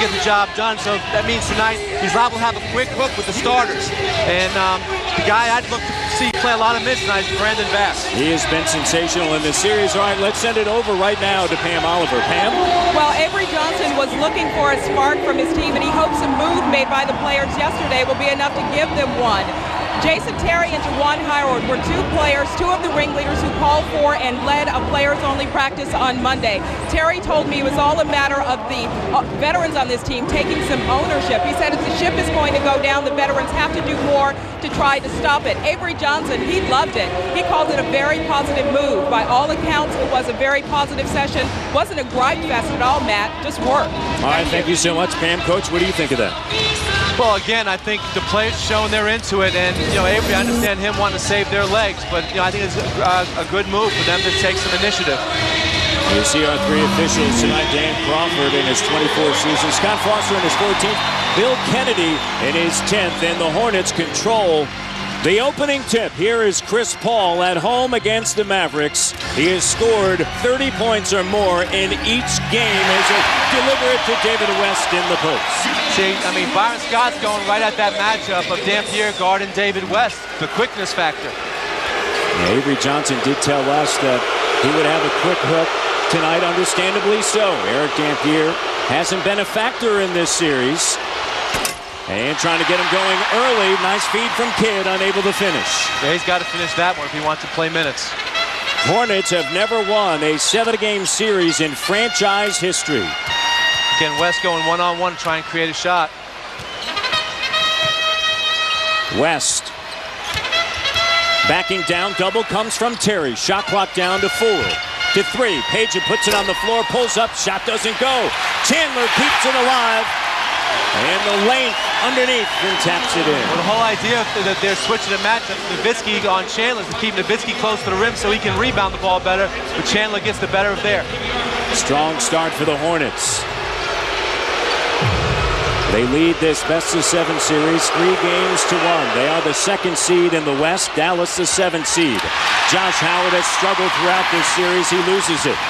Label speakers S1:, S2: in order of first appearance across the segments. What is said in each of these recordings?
S1: get the job done. So that means tonight he's liable to have a quick hook with the starters. And the guy I'd look to see play a lot of minutes tonight is Brandon Bass.
S2: He has been sensational in this series. All right, let's send it over right now to Pam Oliver. Pam?
S3: Well, Avery Johnson was looking for a spark from his team, and he hopes a move made by the players yesterday will be enough to give them one. Jason Terry and Juwan Howard were two players, two of the ringleaders who called for and led a players-only practice on Monday. Terry told me it was all a matter of the veterans on this team taking some ownership. He said if the ship is going to go down, the veterans have to do more to try to stop it. Avery Johnson, he loved it. He called it a very positive move. By all accounts, it was a very positive session. Wasn't a gripe fest at all, Matt. Just work.
S2: All right, thank you so much, Pam. Coach, what do you think of that?
S1: Well, again, I think the players showing they're into it, and Avery, I understand him wanting to save their legs, but I think it's a good move for them to take some initiative.
S2: You see our three officials tonight: Dan Crawford in his 24th season, Scott Foster in his 14th, Bill Kennedy in his 10th, and the Hornets control the opening tip. Here is Chris Paul at home against the Mavericks. He has scored 30 points or more in each game as they deliver it to David West in the post.
S1: See, I mean, Byron Scott's going right at that matchup of Dampier guarding David West, the quickness factor.
S2: Yeah, Avery Johnson did tell us that he would have a quick hook tonight, understandably so. Eric Dampier hasn't been a factor in this series. And trying to get him going early. Nice feed from Kidd, unable to finish.
S1: Yeah, he's got to finish that one if he wants to play minutes.
S2: Hornets have never won a 7-game series in franchise history.
S1: Again, West going one-on-one to try and create a shot.
S2: West backing down. Double comes from Terry. Shot clock down to 4. To 3. Page puts it on the floor, pulls up. Shot doesn't go. Chandler keeps it alive. And the length underneath and taps it in.
S1: Well, the whole idea that they're switching the matchup, Nowitzki on Chandler, is to keep Nowitzki close to the rim so he can rebound the ball better, but Chandler gets the better of there.
S2: Strong start for the Hornets. They lead this best-of-7 series 3 games to 1. They are the 2nd seed in the West. Dallas the 7th seed. Josh Howard has struggled throughout this series. He loses it.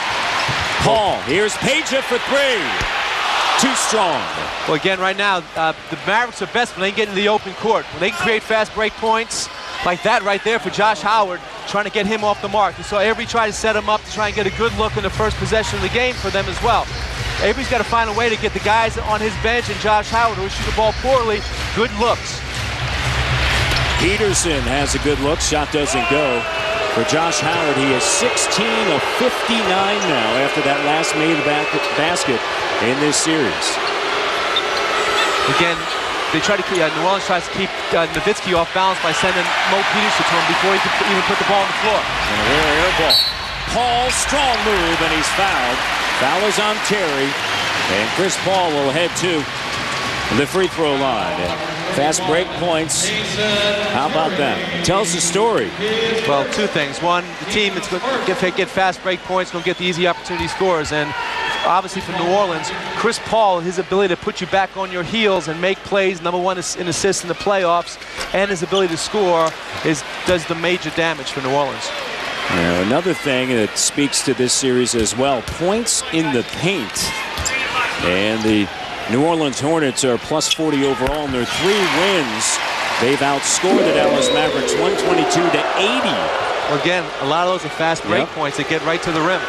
S2: Paul, here's Peja for 3. Too strong.
S1: Well, again, right now, the Mavericks are best when they get in the open court. When they can create fast break points like that right there for Josh Howard, trying to get him off the mark. You saw Avery try to set him up to try and get a good look in the first possession of the game for them as well. Avery's got to find a way to get the guys on his bench and Josh Howard, who shoot the ball poorly, good looks.
S2: Peterson has a good look. Shot doesn't go. For Josh Howard, he is 16 of 59 now after that last made basket in this series.
S1: Again, they try to New Orleans tries to keep Nowitzki off balance by sending Mo Peterson to him before he could even put the ball on the floor.
S2: And a rare air ball. Paul, strong move, and he's fouled. Foul is on Terry, and Chris Paul will head to the free throw line. And fast break points. How about that? It tells the story.
S1: Well, 2 things. One, the team that's going to get fast break points, going to get the easy opportunity scores. And obviously for New Orleans, Chris Paul, his ability to put you back on your heels and make plays, number 1 in assists in the playoffs, and his ability to score does the major damage for New Orleans.
S2: Now, another thing that speaks to this series as well, points in the paint. And the New Orleans Hornets are plus 40 overall in their 3 wins. They've outscored the Dallas Mavericks 122 to 80.
S1: Well, again, a lot of those are fast break points that get right to the rim.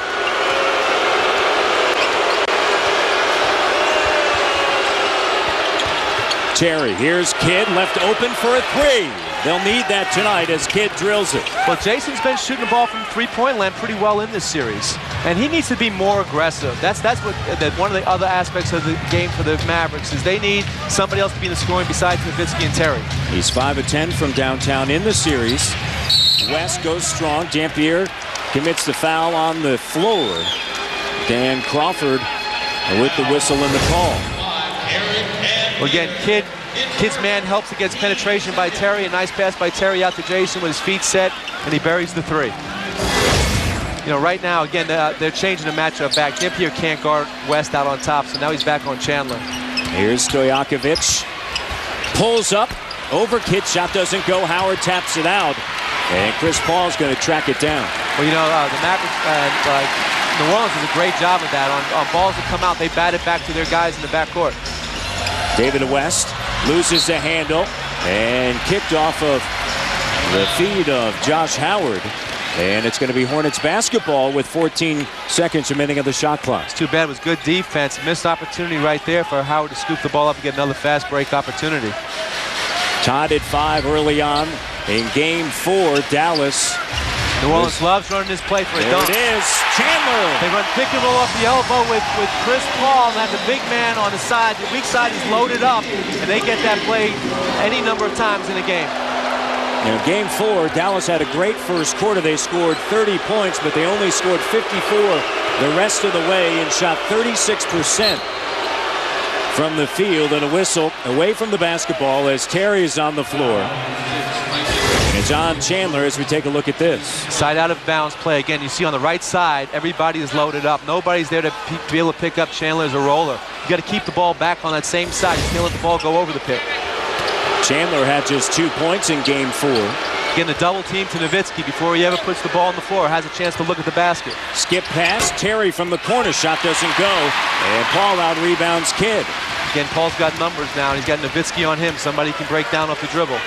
S2: Terry, here's Kidd, left open for a 3. They'll need that tonight as Kidd drills it.
S1: Well, Jason's been shooting the ball from three-point land pretty well in this series, and he needs to be more aggressive. That's one of the other aspects of the game for the Mavericks is they need somebody else to be in the scoring besides Nowitzki and Terry.
S2: He's 5 of 10 from downtown in the series. West goes strong. Dampier commits the foul on the floor. Dan Crawford with the whistle and the call.
S1: Well, again, Kidd's man helps against penetration by Terry. A nice pass by Terry out to Jason with his feet set, and he buries the 3. You know, right now, again, they're changing the matchup back. Dampier can't guard West out on top, so now he's back on Chandler.
S2: Here's Stojakovic. Pulls up. Over Kidd. Shot doesn't go. Howard taps it out. And Chris Paul's going to track it down.
S1: Well, you know, the Mavericks, New Orleans does a great job of that. On balls that come out, they bat it back to their guys in the backcourt.
S2: David West loses the handle and kicked off of the feet of Josh Howard. And it's going to be Hornets basketball with 14 seconds remaining of the shot clock.
S1: It's too bad. It was good defense. Missed opportunity right there for Howard to scoop the ball up and get another fast break opportunity.
S2: Tied at 5 early on in Game 4. Dallas.
S1: New Orleans loves running this play for a dunk.
S2: There it is. Chandler.
S1: They run pick and roll off the elbow with Chris Paul and have the big man on the side. The weak side is loaded up, and they get that play any number of times in a game.
S2: In Game 4, Dallas had a great first quarter. They scored 30 points, but they only scored 54 the rest of the way and shot 36% from the field. And a whistle away from the basketball as Terry is on the floor. And John Chandler, as we take a look at this.
S1: Side out of bounds play. Again, you see on the right side, everybody is loaded up. Nobody's there to be able to pick up Chandler as a roller. You got to keep the ball back on that same side. You can't let the ball go over the pick.
S2: Chandler had just 2 points in Game 4.
S1: Getting a double team to Nowitzki before he ever puts the ball on the floor, has a chance to look at the basket.
S2: Skip pass, Terry from the corner, shot doesn't go, and Paul out rebounds Kidd.
S1: Again, Paul's got numbers now, and he's got Nowitzki on him. Somebody can break down off the dribble.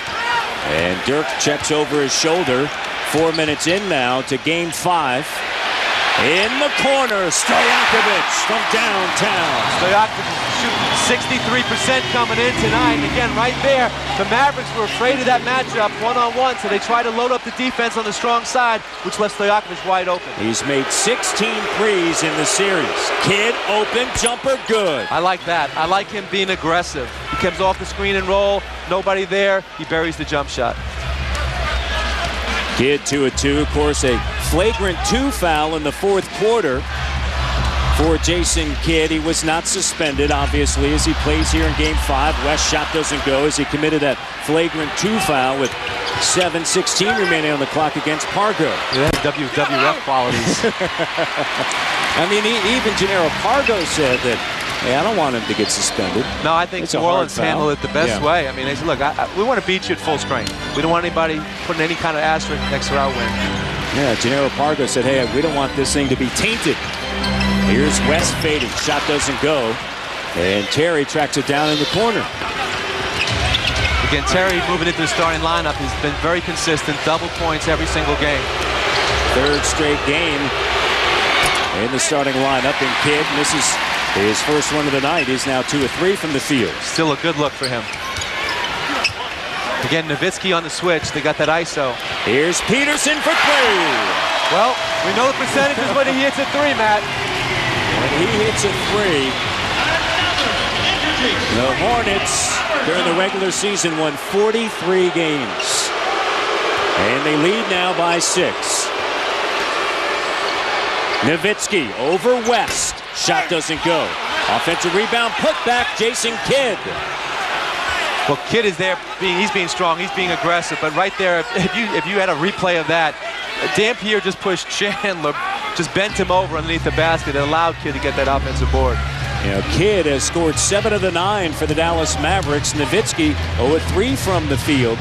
S2: And Dirk checks over his shoulder. 4 minutes in now to Game 5. In the corner, Stojakovic from downtown.
S1: Stojakovic is shooting 63% coming in tonight. And again, right there, the Mavericks were afraid of that matchup one-on-one, so they tried to load up the defense on the strong side, which left Stojakovic wide open.
S2: He's made 16 threes in the series. Kidd open, jumper good.
S1: I like that. I like him being aggressive. He comes off the screen and roll, nobody there, he buries the jump shot.
S2: Kidd 2 of 2, of course, a flagrant 2 foul in the fourth quarter for Jason Kidd. He was not suspended, obviously, as he plays here in Game 5. West shot doesn't go as he committed that flagrant 2 foul with 7:16 remaining on the clock against Pargo.
S1: Yeah, WWF qualities.
S2: I mean, even Gennaro Pargo said that, hey, I don't want him to get suspended.
S1: No, I think New Orleans handled it the best way. I mean, they said, look, we want to beat you at full strength. We don't want anybody putting any kind of asterisk next to our win.
S2: Yeah, Gennaro Pargo said, hey, we don't want this thing to be tainted. Here's West fading. Shot doesn't go. And Terry tracks it down in the corner.
S1: Again, Terry moving into the starting lineup has been very consistent. Double points every single game.
S2: Third straight game in the starting lineup. And Kidd misses his first one of the night. He's now 2 of 3 from the field.
S1: Still a good look for him. Again, Nowitzki on the switch. They got that ISO.
S2: Here's Peterson for 3.
S1: Well, we know the percentages when he hits a 3, Matt.
S2: When he hits a 3, the Hornets during the regular season won 43 games. And they lead now by 6. Nowitzki over West. Shot doesn't go. Offensive rebound, put back, Jason Kidd.
S1: Well, Kidd is there, he's being strong, he's being aggressive, but right there, if you had a replay of that, Dampier just pushed Chandler, just bent him over underneath the basket and allowed Kidd to get that offensive board.
S2: You know, Kidd has scored 7 of the 9 for the Dallas Mavericks. Nowitzki 0 of 3 from the field.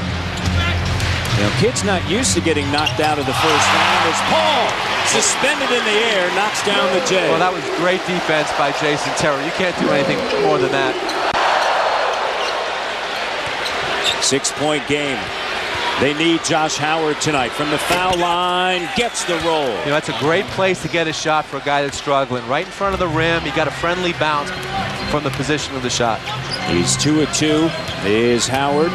S2: You know, Kidd's not used to getting knocked out of the first round. As Paul, suspended in the air, knocks down the J.
S1: Well, that was great defense by Jason Terry. You can't do anything more than that.
S2: 6-point game. They need Josh Howard tonight from the foul line. Gets the roll.
S1: You know, that's a great place to get a shot for a guy that's struggling. Right in front of the rim. He got a friendly bounce from the position of the shot.
S2: He's 2 of 2. Is Howard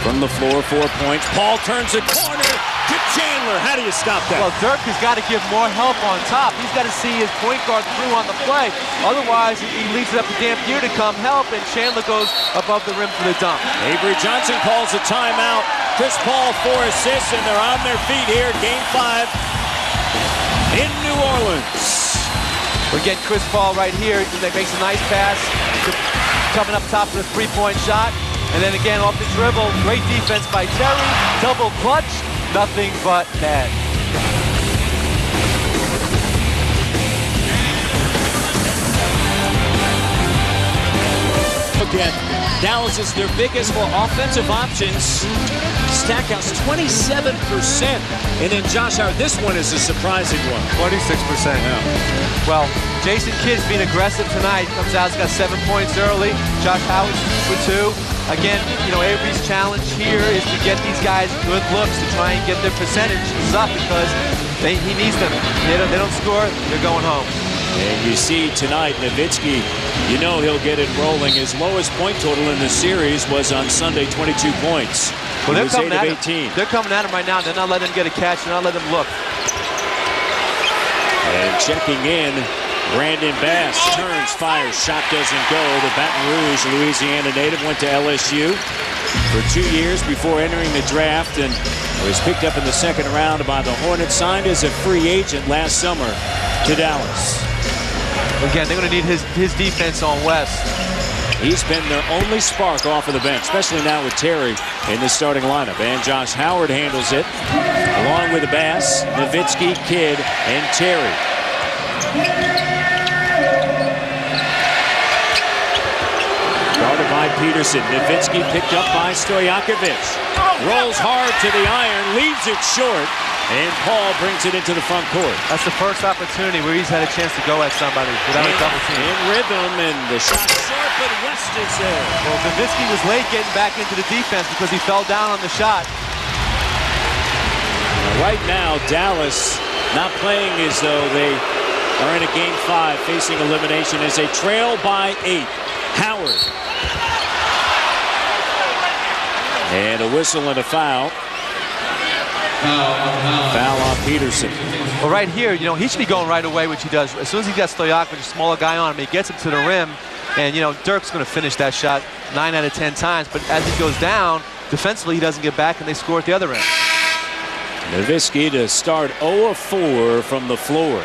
S2: from the floor, 4 points. Paul turns the corner to Chandler. How do you stop that?
S1: Well, Dirk has got to give more help on top. He's got to see his point guard through on the play. Otherwise, he leaves it up to Dampier to come help, and Chandler goes above the rim for the dunk.
S2: Avery Johnson calls a timeout. Chris Paul 4 assists, and they're on their feet here. Game 5 in New Orleans.
S1: We're getting Chris Paul right here. He makes a nice pass, coming up top with a 3-point shot. And then again off the dribble, great defense by Terry. Double clutch, nothing but net.
S2: Again, Dallas is their biggest for offensive options. Stackhouse 27%. And then Josh Howard, this one is a surprising one.
S1: 26%.
S2: Yeah.
S1: Well, Jason Kidd's being aggressive tonight. Comes out, he's got 7 points early. Josh Howard's 2 for 2. Again, you know, Avery's challenge here is to get these guys good looks to try and get their percentages up because he needs them. They don't score, they're going home.
S2: And you see tonight, Nowitzki, you know he'll get it rolling. His lowest point total in the series was on Sunday, 22 points.
S1: Well, they're coming at him. They're coming at him right now. They're not letting him get a catch. They're not letting him look.
S2: And checking in, Brandon Bass turns, fires, shot doesn't go. The Baton Rouge, Louisiana native, went to LSU for 2 years before entering the draft and was picked up in the second round by the Hornets, signed as a free agent last summer to Dallas.
S1: Again, they're going to need his defense on West.
S2: He's been their only spark off of the bench, especially now with Terry in the starting lineup. And Josh Howard handles it, along with Bass, Nowitzki, Kidd, and Terry. Guarded by Peterson. Nowitzki picked up by Stojakovic. Rolls hard to the iron, leaves it short, and Paul brings it into the front court.
S1: That's the first opportunity where he's had a chance to go at somebody without a double team.
S2: In rhythm, and the shot short, but West is there.
S1: Well, Nowitzki was late getting back into the defense because he fell down on the shot.
S2: Right now, Dallas not playing as though they are in a Game 5 facing elimination as they trail by 8. Howard. And a whistle and a foul. Foul on Peterson.
S1: Well, right here, you know, he should be going right away, which he does. As soon as he's got Stojakovic, a smaller guy on him, he gets him to the rim. And, you know, Dirk's going to finish that shot 9 out of 10 times. But as he goes down, defensively, he doesn't get back, and they score at the other end.
S2: Nowitzki to start 0 of 4 from the floor.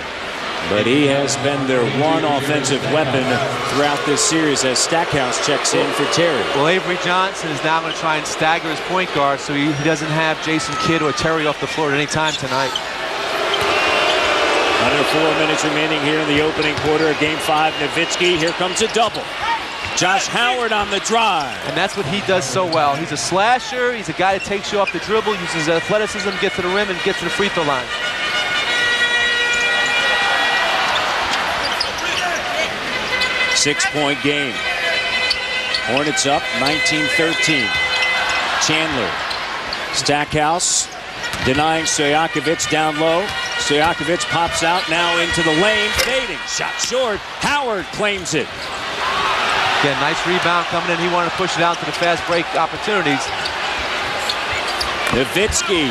S2: But he has been their one offensive weapon throughout this series as Stackhouse checks in for Terry.
S1: Well, Avery Johnson is now going to try and stagger his point guard so he doesn't have Jason Kidd or Terry off the floor at any time tonight.
S2: Under 4 minutes remaining here in the opening quarter of Game 5. Nowitzki, here comes a double. Josh Howard on the drive.
S1: And that's what he does so well. He's a slasher. He's a guy that takes you off the dribble, uses his athleticism, gets to the rim, and gets to the free throw line.
S2: Six-point game. Hornets up 19-13. Chandler. Stackhouse denying Stojakovic down low. Stojakovic pops out now into the lane. Fading. Shot short. Howard claims it.
S1: Again, nice rebound coming in. He wanted to push it out to the fast break opportunities.
S2: Nowitzki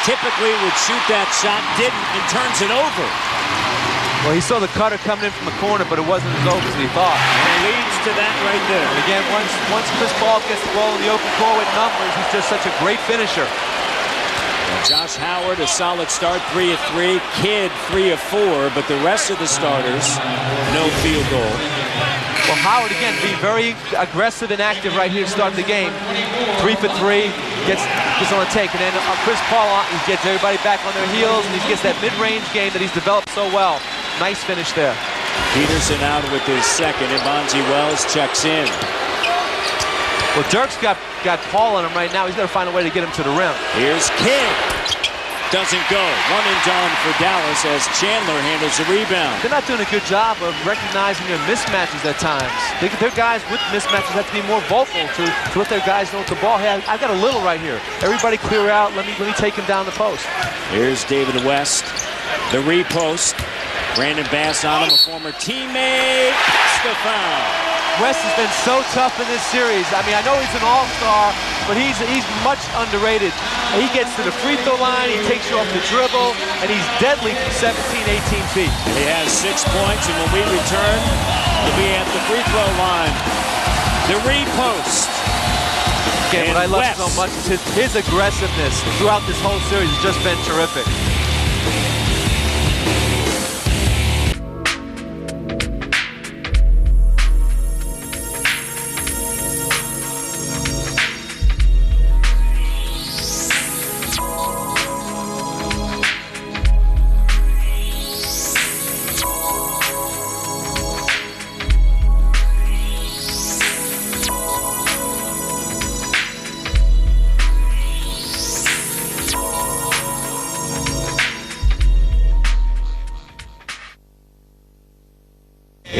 S2: typically would shoot that shot, didn't, and turns it over.
S1: Well, he saw the cutter coming in from the corner, but it wasn't as open as he thought.
S2: And leads to that right there.
S1: And again, once Chris Paul gets the ball in the open court with numbers, he's just such a great finisher.
S2: And Josh Howard, a solid start, 3 of 3. Kidd, 3 of 4, but the rest of the starters, no field goal.
S1: Well, Howard, again, being very aggressive and active right here to start the game. 3 for 3, gets on a take. And then Chris Paul, he gets everybody back on their heels, and he gets that mid-range game that he's developed so well. Nice finish there.
S2: Peterson out with his second, and Bonzi Wells checks in.
S1: Well, Dirk's got Paul on him right now. He's got to find a way to get him to the rim.
S2: Here's Kidd. Doesn't go. One and done for Dallas as Chandler handles the rebound.
S1: They're not doing a good job of recognizing their mismatches at times. Their guys with mismatches have to be more vocal to let their guys know what the ball. Hey, I've got a little right here. Everybody clear out. Let me take him down the post.
S2: Here's David West. The repost. Brandon Bass on him, a former teammate. That's the foul.
S1: West has been so tough in this series. I mean, I know he's an all-star, but he's much underrated. He gets to the free throw line, he takes you off the dribble, and he's deadly from 17, 18 feet.
S2: He has 6 points, and when we return, he'll be at the free throw line. The repost.
S1: Again, what I love so much is his aggressiveness throughout this whole series has just been terrific.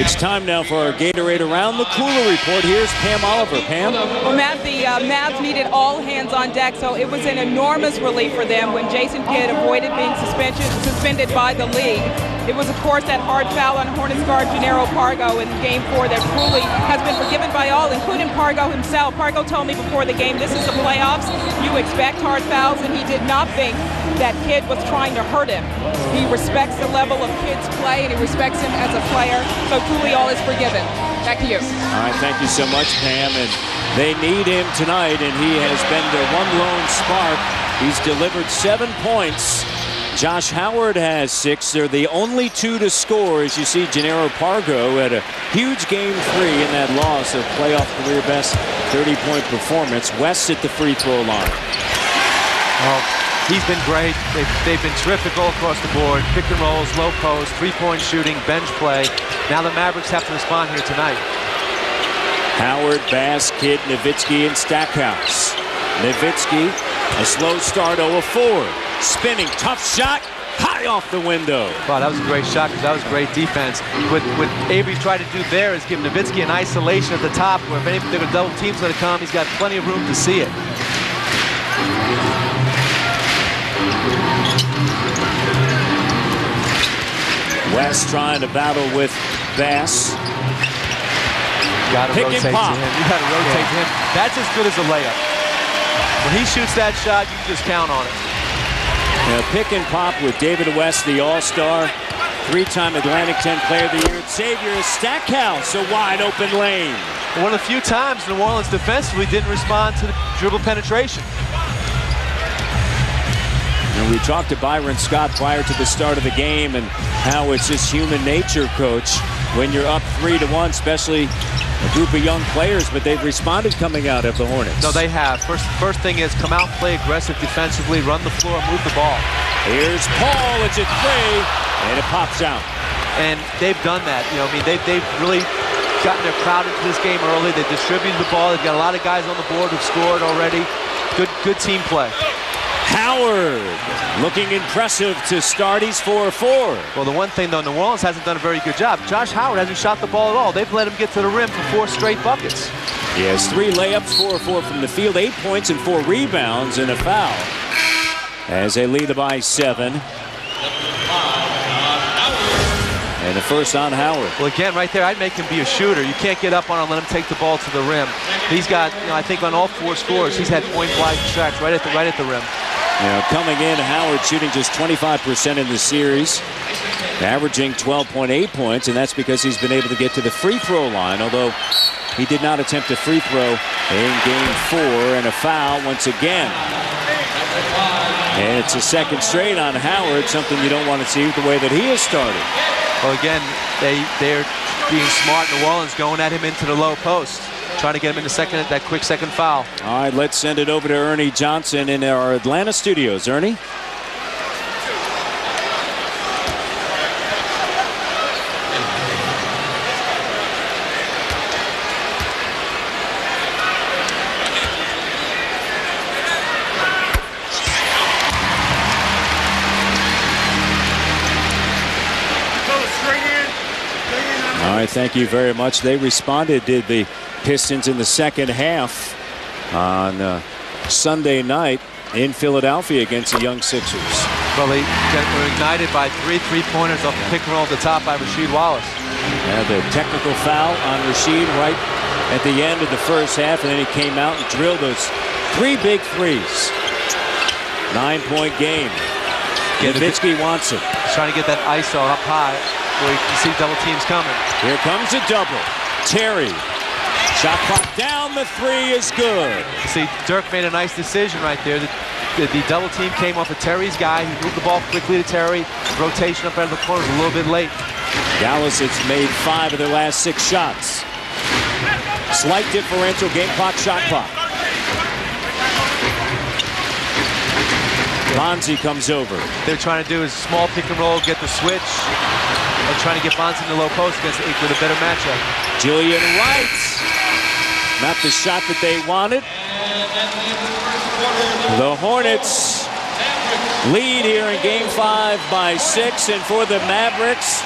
S2: It's time now for our Gatorade Around the Cooler report. Here's Pam Oliver. Pam?
S3: Well, Matt, the Mavs needed all hands on deck, so it was an enormous relief for them when Jason Kidd avoided being suspended by the league. It was, of course, that hard foul on Hornets guard Jannero Pargo in Game 4 that truly has been forgiven by all, including Pargo himself. Pargo told me before the game, this is the playoffs. You expect hard fouls, and he did not think that Kidd was trying to hurt him. He respects the level of Kidd's play, and he respects him as a player, so truly all is forgiven. Back to you.
S2: All right, thank you so much, Pam. And they need him tonight, and he has been their one lone spark. He's delivered 7 points. Josh Howard has 6. They're the only 2 to score, as you see Jannero Pargo had a huge Game 3 in that loss, a playoff career best 30-point performance. West at the free throw line.
S1: Well, he's been great. They've been terrific all across the board. Pick and rolls, low post, three-point shooting, bench play. Now the Mavericks have to respond here tonight.
S2: Howard, Bass, Kidd, Nowitzki, and Stackhouse. Nowitzki, a slow start, 0 of 4. Spinning, tough shot, high off the window.
S1: Wow, that was a great shot because that was great defense. What Avery's tried to do there is give Nowitzki an isolation at the top where if any particular double team's going to come, he's got plenty of room to see it.
S2: West trying to battle with Bass.
S1: Got to rotate to
S2: pop.
S1: him. You got to rotate to him. That's as good as a layup. When he shoots that shot, you can just count on it.
S2: Pick and pop with David West, the all-star, 3-time Atlantic 10 Player of the Year. Xavier Stackhouse, a wide open lane.
S1: One of the few times New Orleans defensively didn't respond to the dribble penetration.
S2: And we talked to Byron Scott prior to the start of the game and how it's just human nature, Coach, when you're up 3-1, especially a group of young players, but they've responded coming out of the Hornets.
S1: No, they have. First thing is come out, play aggressive defensively, run the floor, move the ball.
S2: Here's Paul, it's a 3, and it pops out.
S1: And they've done that. You know, I mean, they've really gotten their crowd into this game early. They distributed the ball. They've got a lot of guys on the board who've scored already. Good team play.
S2: Howard looking impressive to start. He's 4-4.
S1: Well, the one thing, though, New Orleans hasn't done a very good job. Josh Howard hasn't shot the ball at all. They've let him get to the rim for 4 straight buckets.
S2: He has 3 layups, 4-4 from the field, 8 points and 4 rebounds and a foul. As they lead by 7. And the first on Howard.
S1: Well, again, right there, I'd make him be a shooter. You can't get up on him and let him take the ball to the rim. He's got, you know, I think on all 4 scores, he's had point-blank shots right at the rim.
S2: You know, coming in, Howard shooting just 25% in the series, averaging 12.8 points, and that's because he's been able to get to the free throw line, although he did not attempt a free throw in Game 4, and a foul once again. And it's a second straight on Howard, something you don't want to see with the way that he has started.
S1: Well, again, they're being smart. New Orleans going at him into the low post, trying to get him in that quick second foul.
S2: All right, let's send it over to Ernie Johnson in our Atlanta studios. Ernie? All right, thank you very much. They responded, did the Pistons, in the second half on Sunday night in Philadelphia against the young Sixers.
S1: Well, they were ignited by 3 3-pointers off the pick and roll at the top by Rasheed Wallace.
S2: And the technical foul on Rasheed right at the end of the first half, and then he came out and drilled those 3 big threes. 9-point game. Nowitzki wants it.
S1: He's trying to get that ISO up high where you can see double teams coming.
S2: Here comes a double. Terry. Shot clock down. The 3 is good.
S1: See, Dirk made a nice decision right there. The double team came off of Terry's guy. He moved the ball quickly to Terry. Rotation up out of the corner was a little bit late.
S2: Dallas has made 5 of their last 6 shots. Slight differential, game clock, shot clock. Bonzi comes over.
S1: They're trying to do is small pick and roll, get the switch, and trying to get Bonzi in the low post with a better matchup.
S2: Julian Wright. Not the shot that they wanted. The Hornets lead here in Game 5 by 6, and for the Mavericks,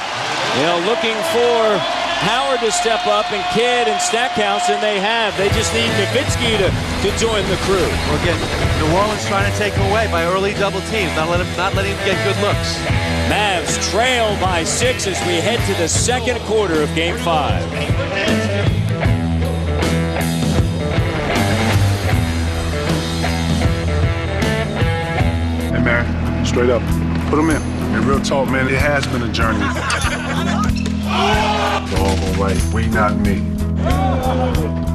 S2: you know, looking for Howard to step up, and Kidd and Stackhouse, and they have. They just need Nowitzki to join the crew.
S1: Well, again, New Orleans trying to take him away by early double teams, not letting him get good looks.
S2: Mavs trail by 6 as we head to the second quarter of Game 5.
S4: Hey, man, straight up, put them in. And real talk, man, it has been a journey. All right, we not me.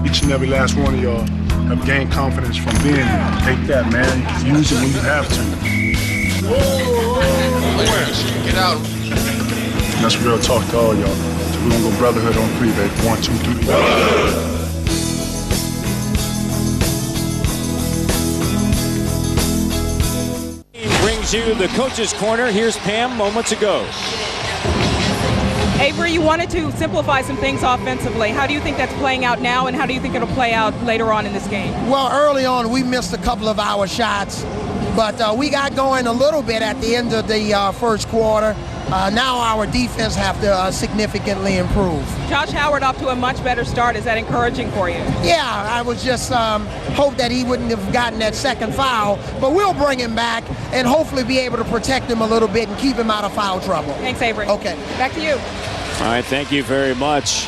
S4: Each and every last one of y'all have gained confidence from being here. Take that, man. Use it when you have to.
S5: Get out.
S4: And that's real talk to all y'all. So we're gonna go brotherhood on 3, baby. 1, 2, 3.
S2: Brings you the coach's corner. Here's Pam moments ago.
S3: Avery, you wanted to simplify some things offensively. How do you think that's playing out now, and how do you think it'll play out later on in this game?
S6: Well, early on, we missed a couple of our shots, but we got going a little bit at the end of the first quarter. Now our defense have to significantly improve.
S3: Josh Howard off to a much better start. Is that encouraging for you?
S6: Yeah, I was just hope that he wouldn't have gotten that second foul, but we'll bring him back and hopefully be able to protect him a little bit and keep him out of foul trouble.
S3: Thanks, Avery.
S6: Okay.
S3: Back to you.
S2: All right, thank you very much.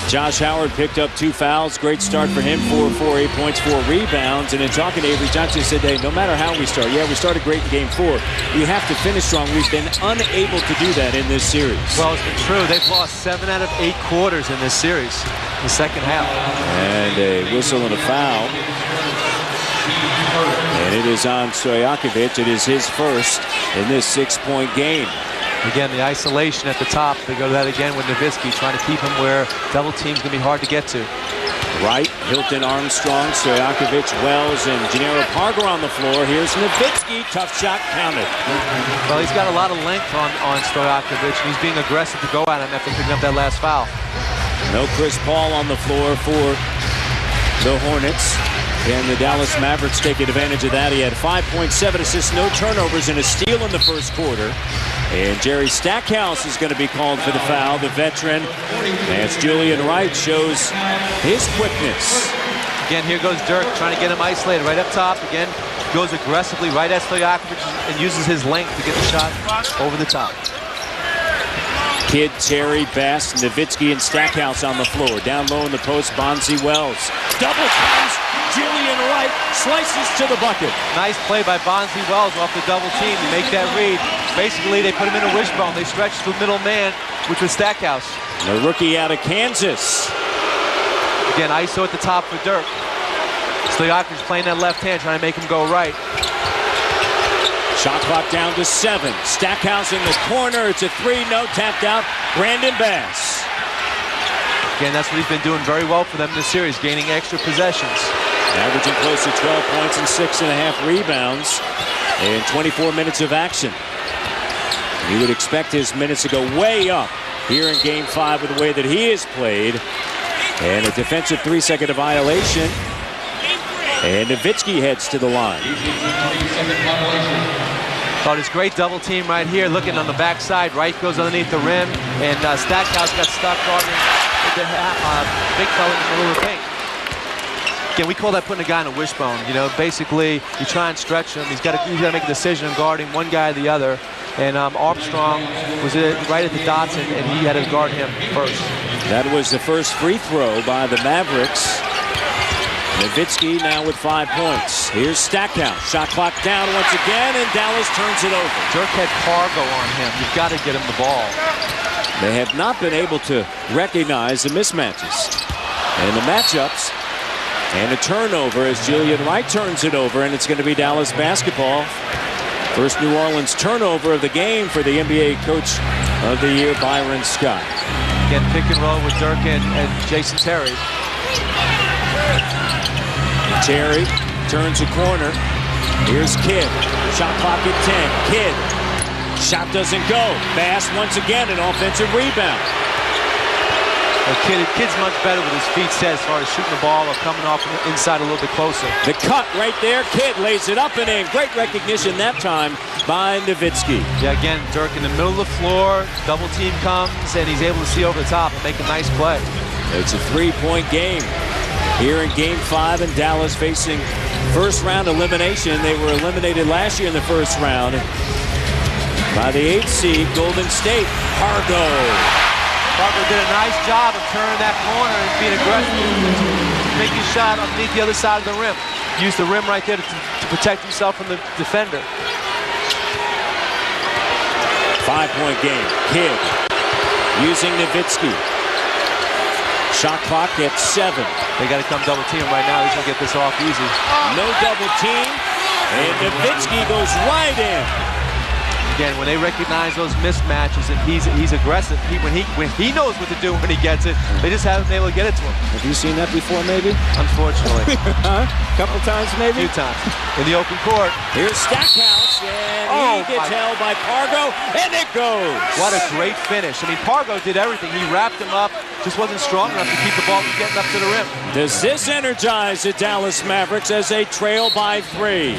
S2: Josh Howard picked up 2 fouls. Great start for him. 4 8 points, 4 rebounds. And in talking to Avery Johnson, said, hey, no matter how we start, yeah, we started great in Game 4. We have to finish strong. We've been unable to do that in this series.
S1: Well, it's been true. They've lost 7 out of 8 quarters in this series, in the second half.
S2: And a whistle and a foul. And it is on Stojakovic. It is his first in this 6-point game.
S1: Again, the isolation at the top. They go to that again with Nowitzki, trying to keep him where double team's going to be hard to get to.
S2: Wright, Hilton, Armstrong, Stojakovic, Wells, and Gennaro Parker on the floor. Here's Nowitzki. Tough shot counted.
S1: Well, he's got a lot of length on Stojakovic, and he's being aggressive to go at him after picking up that last foul.
S2: No Chris Paul on the floor for the Hornets. And the Dallas Mavericks taking advantage of that. He had 5.7 assists, no turnovers, and a steal in the first quarter. And Jerry Stackhouse is going to be called for the foul, the veteran, as Julian Wright shows his quickness.
S1: Again, here goes Dirk trying to get him isolated right up top. Again, goes aggressively right at Stojakovic and uses his length to get the shot over the top.
S2: Kidd, Terry, Bass, Nowitzki, and Stackhouse on the floor. Down low in the post, Bonzi Wells. Double times, Julian Wright slices to the bucket.
S1: Nice play by Bonzi Wells off the double team to make that read. Basically, they put him in a wishbone. They stretched the middle man, which was Stackhouse.
S2: The rookie out of Kansas.
S1: Again, ISO at the top for Dirk. Stojakovic playing that left hand, trying to make him go right.
S2: Shot clock down to 7. Stackhouse in the corner. It's a 3. No, tapped out. Brandon Bass.
S1: Again, that's what he's been doing very well for them in this series, gaining extra possessions.
S2: Averaging close to 12 points and 6.5 rebounds in 24 minutes of action. You would expect his minutes to go way up here in Game 5 with the way that he has played. And a defensive 3-second violation. And Nowitzki heads to the line.
S1: Oh, this great double team right here, looking on the backside. Wright goes underneath the rim, and Stackhouse got stuck guarding the big fella in the middle of the paint. Again, we call that putting a guy in a wishbone. You know, basically, you try and stretch him. He's got to make a decision on guarding one guy or the other. And Armstrong was right at the dots, and he had to guard him first.
S2: That was the first free throw by the Mavericks. Nowitzki now with 5 points. Here's Stackhouse. Shot clock down once again, and Dallas turns it over.
S1: Dirk had cargo on him. You've got to get him the ball.
S2: They have not been able to recognize the mismatches and the matchups. And a turnover as Julian Wright turns it over, and it's going to be Dallas basketball. First New Orleans turnover of the game for the NBA Coach of the Year, Byron Scott.
S1: Again, pick and roll with Dirk and Jason Terry.
S2: Terry turns a corner. Here's Kidd. Shot clock at 10. Kidd. Shot doesn't go. Bass once again, an offensive rebound.
S1: The kid's much better with his feet set as far as shooting the ball or coming off from the inside a little bit closer.
S2: The cut right there. Kidd lays it up and in. Great recognition that time by Nowitzki.
S1: Yeah, again, Dirk in the middle of the floor. Double team comes, and he's able to see over the top and make a nice play.
S2: It's a three-point game here in Game 5, and Dallas facing first-round elimination. They were eliminated last year in the first round by the 8th seed, Golden State. Pargo
S1: did a nice job of turning that corner and being aggressive, making a shot underneath the other side of the rim. Used the rim right there to protect himself from the defender.
S2: 5-point game. Kidd using Nowitzki. Shot clock at 7.
S1: They got to come double team right now. He's going to get this off easy.
S2: No double team. And Nowitzki goes right in.
S1: Again, when they recognize those mismatches and he's aggressive, when he knows what to do when he gets it, they just haven't been able to get it to him.
S2: Have you seen that before, maybe?
S1: Unfortunately.
S2: Huh? Couple times, maybe?
S1: A few times. In the open court.
S2: Here's Stackhouse, and he gets held by Pargo, and it goes.
S1: What a great finish. I mean, Pargo did everything. He wrapped him up, just wasn't strong enough to keep the ball from getting up to the rim.
S2: Does this energize the Dallas Mavericks as they trail by 3?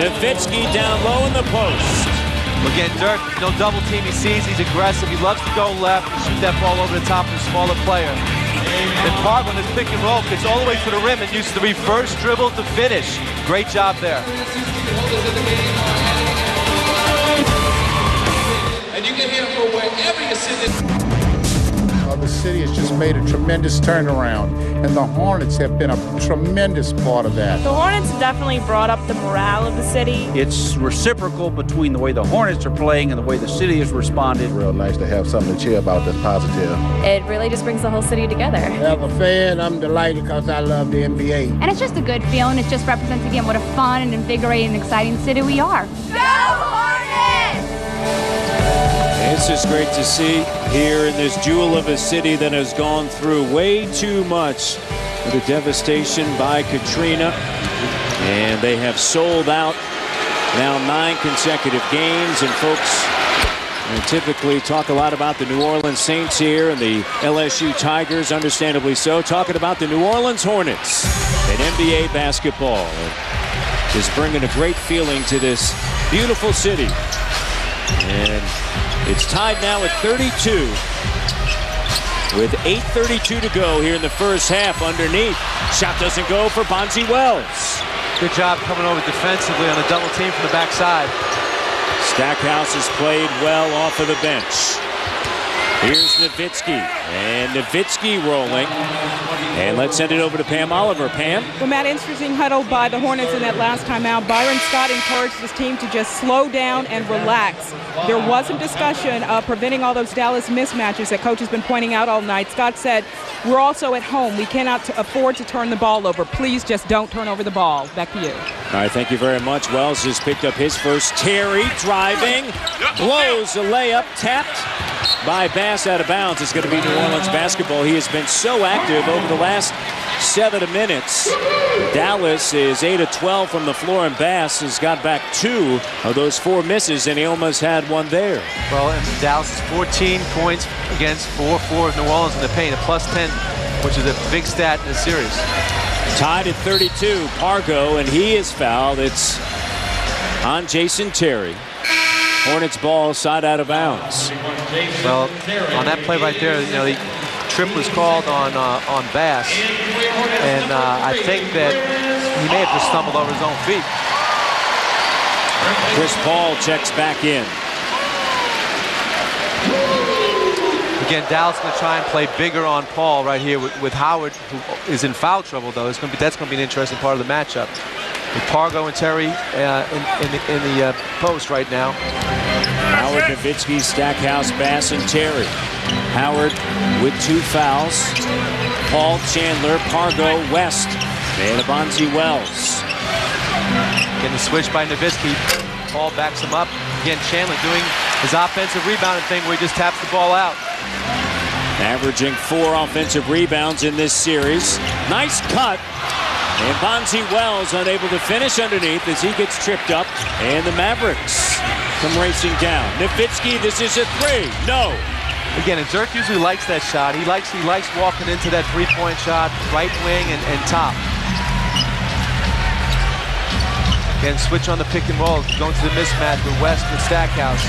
S2: Nowitzki down low in the post.
S1: Again, Dirk, no double team he sees. He's aggressive. He loves to go left and shoot that ball over the top of the smaller player. And Pargo in his pick and roll gets all the way to the rim and uses the reverse dribble to finish. Great job there.
S5: And you can hit him from wherever you sit in.
S7: The city has just made a tremendous turnaround, and the Hornets have been a tremendous part of that.
S8: The Hornets definitely brought up the morale of the city.
S9: It's reciprocal between the way the Hornets are playing and the way the city has responded.
S10: Real nice to have something to cheer about that's positive.
S8: It really just brings the whole city together.
S6: As a fan, I'm delighted because I love the NBA.
S11: And it's just a good feeling. It just represents, again, what a fun and invigorating and exciting city we are.
S8: Go Hornets!
S2: This is great to see here in this jewel of a city that has gone through way too much of the devastation by Katrina. And they have sold out now 9 consecutive games. And folks typically talk a lot about the New Orleans Saints here and the LSU Tigers, understandably so. Talking about the New Orleans Hornets and NBA basketball. And just bringing a great feeling to this beautiful city. And it's tied now at 32 with 8:32 to go here in the first half underneath. Shot doesn't go for Bonzi Wells.
S1: Good job coming over defensively on the double team from the backside.
S2: Stackhouse has played well off of the bench. Here's Nowitzki, and Nowitzki rolling. And let's send it over to Pam Oliver. Pam?
S3: Well, Matt, interesting huddle by the Hornets in that last timeout. Byron Scott encouraged his team to just slow down and relax. There was some discussion of preventing all those Dallas mismatches that Coach has been pointing out all night. Scott said, we're also at home. We cannot afford to turn the ball over. Please just don't turn over the ball. Back to you.
S2: All right, thank you very much. Wells has picked up his first. Terry driving, blows a layup, tapped by Bass out of bounds. It's going to be New Orleans basketball. He has been so active over the last 7 minutes. Dallas is 8 of 12 from the floor, and Bass has got back 2 of those 4 misses, and he almost had one there.
S1: Well, and Dallas is 14 points against 4-4 of New Orleans in the paint, a +10, which is a big stat in the series.
S2: Tied at 32, Pargo, and he is fouled. It's on Jason Terry. Hornets ball side out of bounds.
S1: Well, on that play right there, you know, the trip was called on Bass, and I think that he may have just stumbled over his own feet.
S2: Chris Paul checks back in.
S1: Again, Dallas going to try and play bigger on Paul right here with Howard, who is in foul trouble, though. That's going to be an interesting part of the matchup. With Pargo and Terry in the post right now.
S2: Howard, Nowitzki, Stackhouse, Bass, and Terry. Howard with 2 fouls. Paul, Chandler, Pargo, West, and Bonzi Wells.
S1: Getting the switch by Nowitzki. Paul backs him up. Again, Chandler doing his offensive rebounding thing where he just taps the ball out.
S2: Averaging 4 offensive rebounds in this series. Nice cut. And Bonzi Wells unable to finish underneath as he gets tripped up. And the Mavericks come racing down. Nowitzki, this is a 3. No.
S1: Again, and Dirk usually likes that shot. He likes walking into that three-point shot, right wing and top. Again, switch on the pick and roll, going to the mismatch with West and Stackhouse.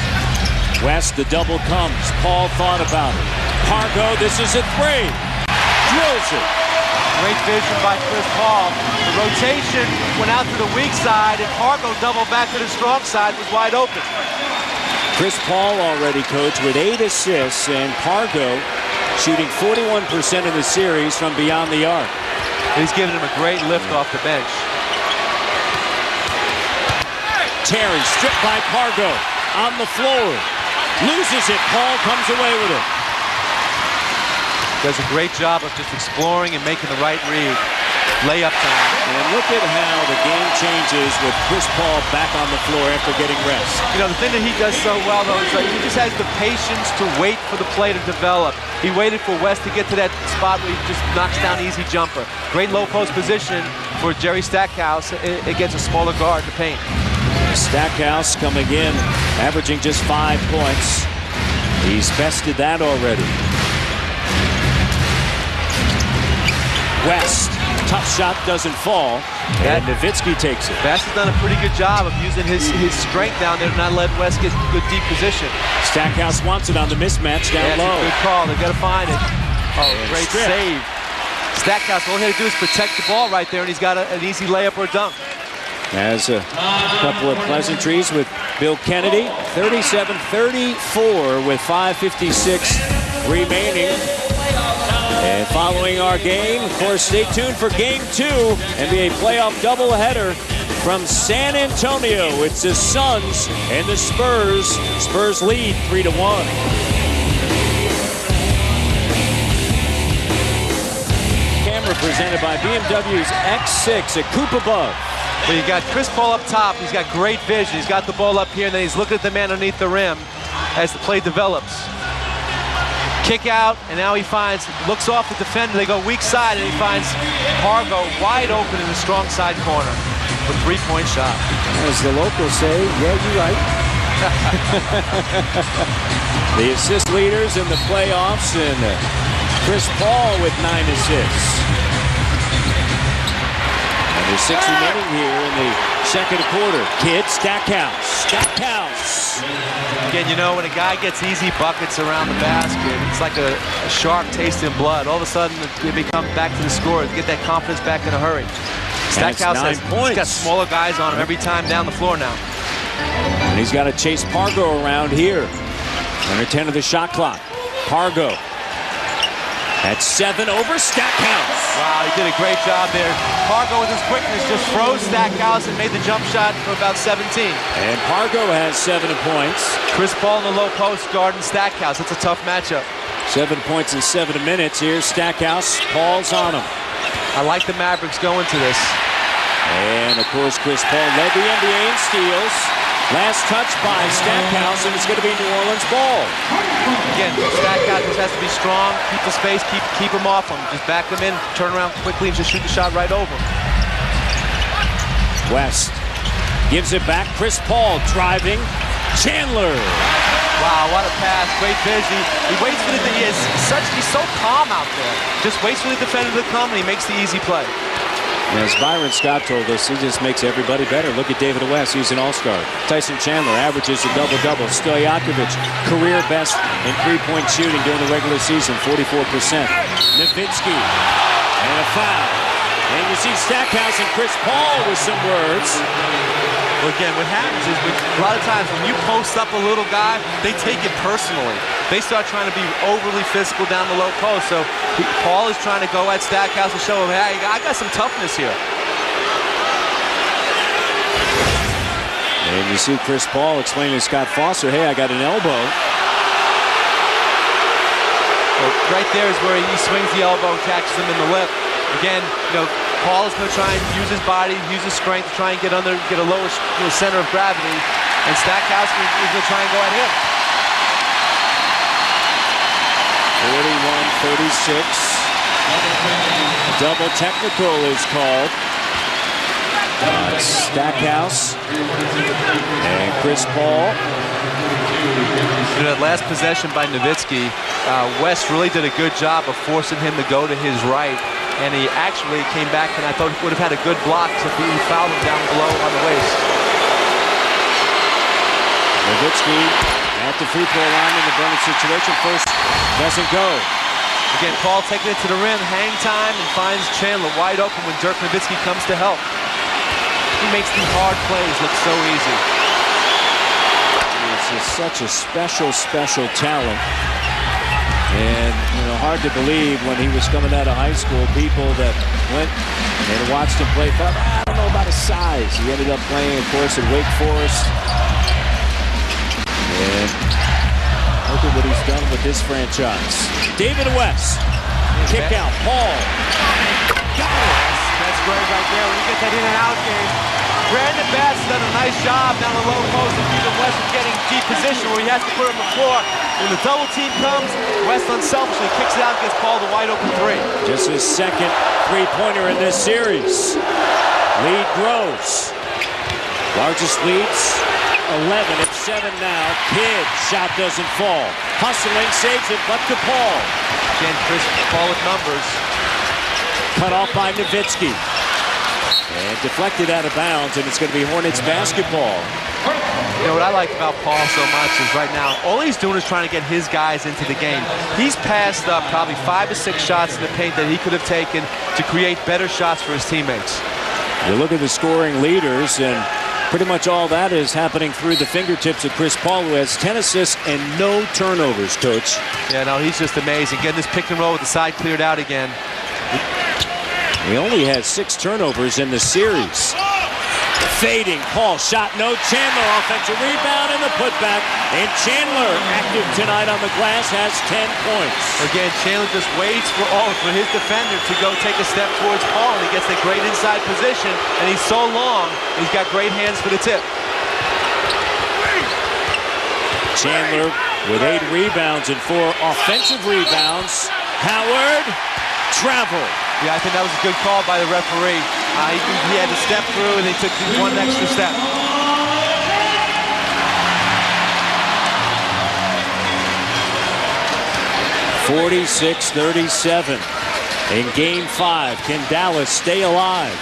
S2: West, the double comes. Paul thought about it. Pargo, this is a three. Drills it.
S1: Great vision by Chris Paul. The rotation went out to the weak side, and Pargo doubled back to the strong side, was wide open.
S2: Chris Paul already, coach, with 8 assists, and Pargo shooting 41% of the series from beyond the arc.
S1: He's giving him a great lift off the bench.
S2: Terry stripped by Pargo on the floor. Loses it. Paul comes away with it.
S1: Does a great job of just exploring and making the right read. Layup time.
S2: And look at how the game changes with Chris Paul back on the floor after getting rest.
S1: You know, the thing that he does so well, though, is that he just has the patience to wait for the play to develop. He waited for West to get to that spot where he just knocks down easy jumper. Great low post position for Jerry Stackhouse against a smaller guard in the paint.
S2: Stackhouse coming in, averaging just 5 points. He's bested that already. West, tough shot doesn't fall, and Nowitzki takes it.
S1: West has done a pretty good job of using his strength down there to not let West get good deep position.
S2: Stackhouse wants it on the mismatch down low.
S1: Good call. They've got to find it. Oh, and great save. Stackhouse, all he had to do is protect the ball right there, and he's got an easy layup or dunk.
S2: Has a couple of pleasantries with Bill Kennedy. 37-34 with 5:56 remaining. And following our game, of course, stay tuned for Game 2, NBA playoff doubleheader from San Antonio. It's the Suns and the Spurs. Spurs lead 3-1. Camera presented by BMW's X6, a coupe above.
S1: Well, you got Chris Paul up top. He's got great vision. He's got the ball up here, and then he's looking at the man underneath the rim as the play develops. Kick out, and now he looks off the defender. They go weak side, and he finds Pargo wide open in the strong side corner for a three-point shot.
S2: As the locals say, yeah, you're right. The assist leaders in the playoffs, and Chris Paul with 9 assists. There's 6 remaining here in the second quarter. Kid, Stackhouse.
S1: Again, you know, when a guy gets easy buckets around the basket, it's like a sharp taste in blood. All of a sudden, they become back to the score. Get that confidence back in a hurry. Stackhouse he's got smaller guys on him every time down the floor now.
S2: And he's got to chase Pargo around here. Under 10 of the shot clock. Pargo. At 7 over Stackhouse.
S1: Wow, he did a great job there. Pargo with his quickness just froze Stackhouse and made the jump shot for about 17.
S2: And Pargo has 7 points.
S1: Chris Paul in the low post guarding Stackhouse. That's a tough matchup.
S2: 7 points in 7 minutes. Here's Stackhouse. Paul's on him.
S1: I like the Mavericks going to this.
S2: And, of course, Chris Paul led the NBA in steals. Last touch by Stackhouse, and it's going to be New Orleans ball.
S1: Again, Stackhouse just has to be strong, keep the space, keep him off him. Just back him in, turn around quickly, and just shoot the shot right over.
S2: West gives it back. Chris Paul driving. Chandler.
S1: Wow, what a pass. Great vision. He waits for he's so calm out there. Just waits for the defender to come, and he makes the easy play.
S2: As Byron Scott told us, he just makes everybody better. Look at David West, he's an all-star. Tyson Chandler averages a double-double. Stojakovic, career best in three-point shooting during the regular season, 44%. Nowitzki, and a foul. And you see Stackhouse and Chris Paul with some words.
S1: Well, again, what happens is a lot of times when you post up a little guy, they take it personally. They start trying to be overly physical down the low post. So Paul is trying to go at Stackhouse to show him, hey, I got some toughness here.
S2: And you see Chris Paul explaining to Scott Foster, hey, I got an elbow.
S1: Well, right there is where he swings the elbow and catches him in the lip. Again, you know, Paul is going to try and use his body, use his strength to try and get a lower center of gravity. And Stackhouse is going to try and go at him.
S2: 41-36. Double technical is called. Stackhouse and Chris Paul.
S1: In that last possession by Nowitzki, West really did a good job of forcing him to go to his right, and he actually came back, and I thought he would have had a good block if he fouled him down below on the waist.
S2: Nowitzki at the free throw line in the bonus situation. First doesn't go.
S1: Again, Paul taking it to the rim, hang time, and finds Chandler wide open when Dirk Nowitzki comes to help. He makes these hard plays look so easy.
S2: He's such a special talent. And, you know, hard to believe when he was coming out of high school, people that went and watched him play thought, I don't know about his size. He ended up playing, of course, at Wake Forest. And look at what he's done with this franchise. David West, kick out, Paul. Got it.
S1: That's great right there. When you get that in and out game, Brandon Bass has done a nice job down the low post and keeping West from getting deep position where he has to put him on the floor. When the double team comes, West unselfishly kicks it out and gets Paul the wide open three.
S2: Just his second three-pointer in this series. Lead grows. Largest leads, 11 at 7 now. Kidd, shot doesn't fall. Hustling, saves it, but to Paul.
S1: Again, Chris Paul with numbers.
S2: Cut off by Nowitzki. And deflected out of bounds, and it's going to be Hornets basketball.
S1: You know what I like about Paul so much is right now, all he's doing is trying to get his guys into the game. He's passed up probably 5 or 6 shots in the paint that he could have taken to create better shots for his teammates.
S2: You look at the scoring leaders, and pretty much all that is happening through the fingertips of Chris Paul, who has 10 assists and no turnovers, Coach.
S1: Yeah, no, he's just amazing. Getting this pick and roll with the side cleared out again.
S2: He only has 6 turnovers in the series. Fading, Paul, shot no. Chandler, offensive rebound and the putback. And Chandler, active tonight on the glass, has 10 points.
S1: Again, Chandler just waits for his defender to go take a step towards Paul, and he gets a great inside position, and he's so long, he's got great hands for the tip.
S2: Chandler with 8 rebounds and 4 offensive rebounds. Howard, travel.
S1: Yeah, I think that was a good call by the referee. He had to step through, and he took one extra step.
S2: (46-37) in Game 5. Can Dallas stay alive?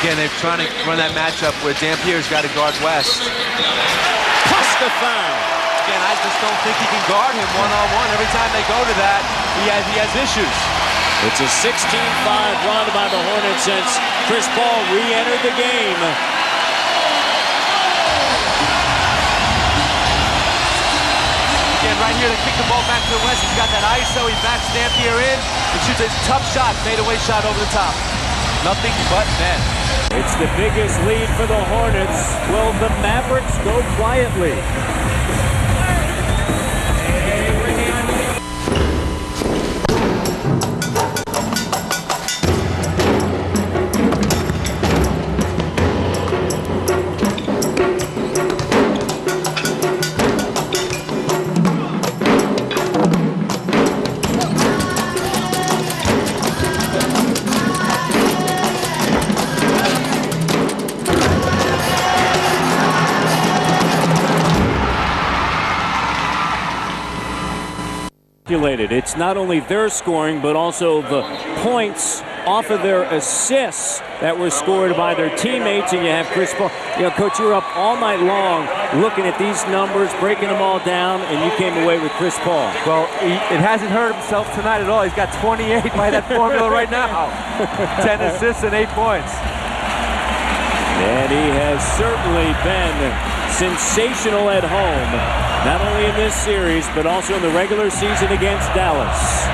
S1: Again, they're trying to run that matchup where Dampierre's got to guard West.
S2: Plus the foul.
S1: Again, I just don't think he can guard him one-on-one. Every time they go to that, he has issues.
S2: It's a 16-5 run by the Hornets since Chris Paul re-entered the game.
S1: Again, right here, they kick the ball back to West. He's got that ISO. He backs Dampier in and shoots a tough shot, fadeaway shot over the top. Nothing but net.
S2: It's the biggest lead for the Hornets. Will the Mavericks go quietly? It's not only their scoring, but also the points off of their assists that were scored by their teammates. And you have Chris Paul. You know, Coach, you were up all night long looking at these numbers, breaking them all down, and you came away with Chris Paul.
S1: Well, it hasn't hurt himself tonight at all. He's got 28 by that formula right now. 10 assists and 8 points.
S2: And he has certainly been sensational at home, not only in this series, but also in the regular season against Dallas.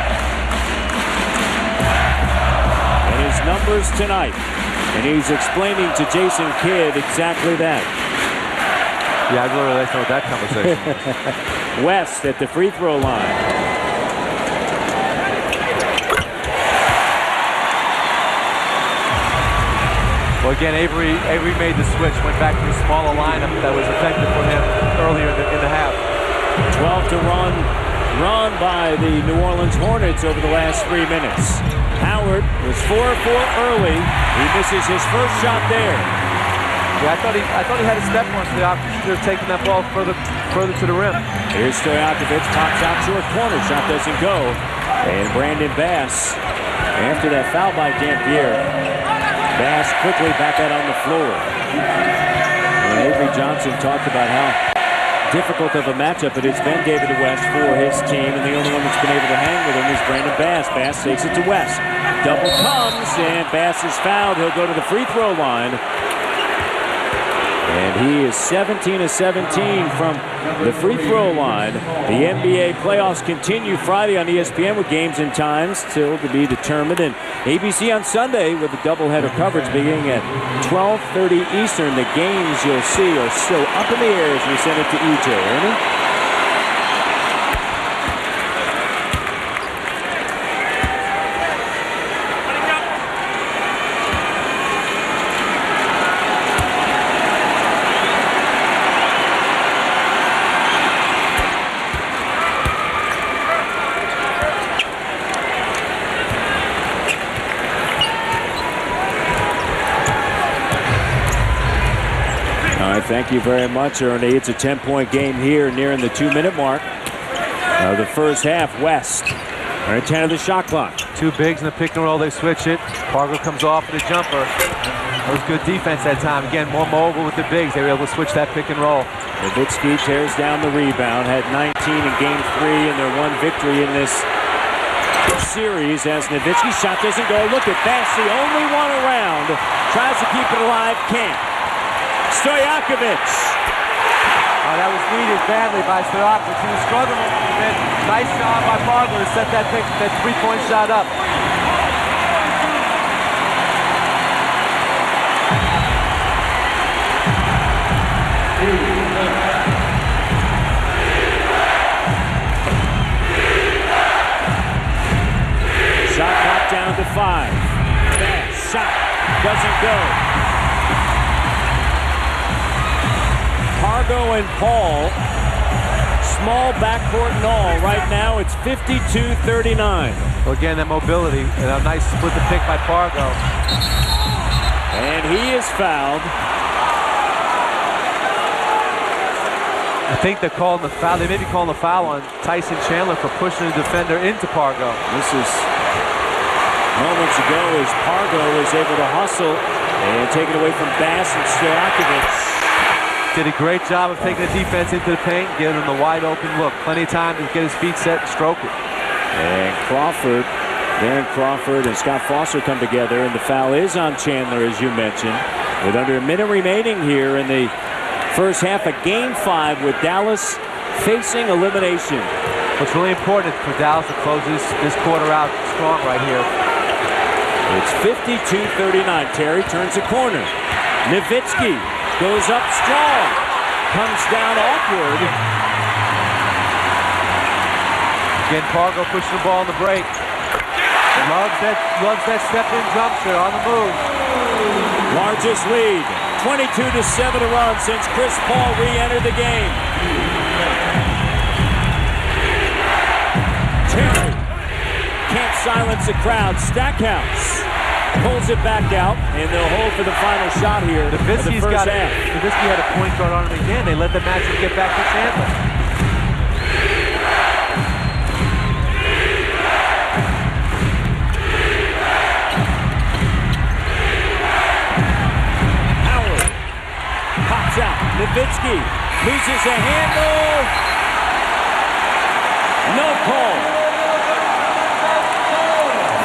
S2: And his numbers tonight, and he's explaining to Jason Kidd exactly that.
S1: Yeah, I'd really like to know that conversation.
S2: West at the free throw line.
S1: Well, again, Avery made the switch, went back to a smaller lineup that was effective for him earlier in the half.
S2: 12 to run by the New Orleans Hornets over the last 3 minutes. Howard was 4-4 early. He misses his first shot there.
S1: Yeah, I thought he had a step on Stojakovic. He should have taken that ball further to the rim.
S2: Here's Stojakovic, pops out short corner. Shot doesn't go. And Brandon Bass, after that foul by Dampier, Bass quickly back out on the floor. And Avery Johnson talked about how difficult of a matchup it has been, David West, for his team, and the only one that's been able to hang with him is Brandon Bass. Bass takes it to West. Double comes, and Bass is fouled. He'll go to the free throw line. And he is 17 of 17 from the free throw line. The NBA playoffs continue Friday on ESPN with games and times still to be determined. And ABC on Sunday with the doubleheader coverage beginning at 12:30 Eastern. The games you'll see are still up in the air as we send it to EJ. Ernie? Thank you very much, Ernie. It's a 10-point game here nearing the 2-minute mark of the first half. West are at 10 of the shot clock.
S1: Two bigs in the pick and roll. They switch it. Pargo comes off with a jumper. That was good defense that time. Again, more mobile with the bigs. They were able to switch that pick and roll.
S2: Nowitzki tears down the rebound. Had 19 in game 3 and their one victory in this series as Nowitzki's shot doesn't go. Look at Bass, the only one around. Tries to keep it alive. Can't. Stojakovic.
S1: Oh, that was needed badly by Stojakovic. He was struggling a little bit. Nice job by Pargo to set that three-point shot up.
S2: Shot clock down to 5. Fast shot doesn't go. Pargo and Paul, small backcourt and all. Right now it's 52-39.
S1: Well, again, that mobility and a nice split the pick by Pargo.
S2: And he is fouled.
S1: I think they're calling the foul. They may be calling the foul on Tyson Chandler for pushing the defender into Pargo.
S2: This is moments ago as Pargo is able to hustle and take it away from Bass and Stojakovic.
S1: Did a great job of taking the defense into the paint, giving him the wide open look. Plenty of time to get his feet set and stroke it.
S2: And Crawford, Darren Crawford and Scott Foster come together, and the foul is on Chandler, as you mentioned. With under a minute remaining here in the first half of Game 5 with Dallas facing elimination.
S1: What's really important for Dallas to close this quarter out strong right here.
S2: It's 52-39. Terry turns the corner. Nowitzki goes up strong, comes down awkward.
S1: Again, Pargo pushing the ball on the break. Loves that step-in jump shot on the move.
S2: Largest lead, 22-7 to run since Chris Paul re-entered the game. Terry can't silence the crowd. Stackhouse pulls it back out, and they'll hold for the final shot here.
S1: Nowitzki's got it. Nowitzki had a point guard on him again. They let the matchup get back to Chandler.
S2: Howard pops out. Nowitzki loses a handle. No call.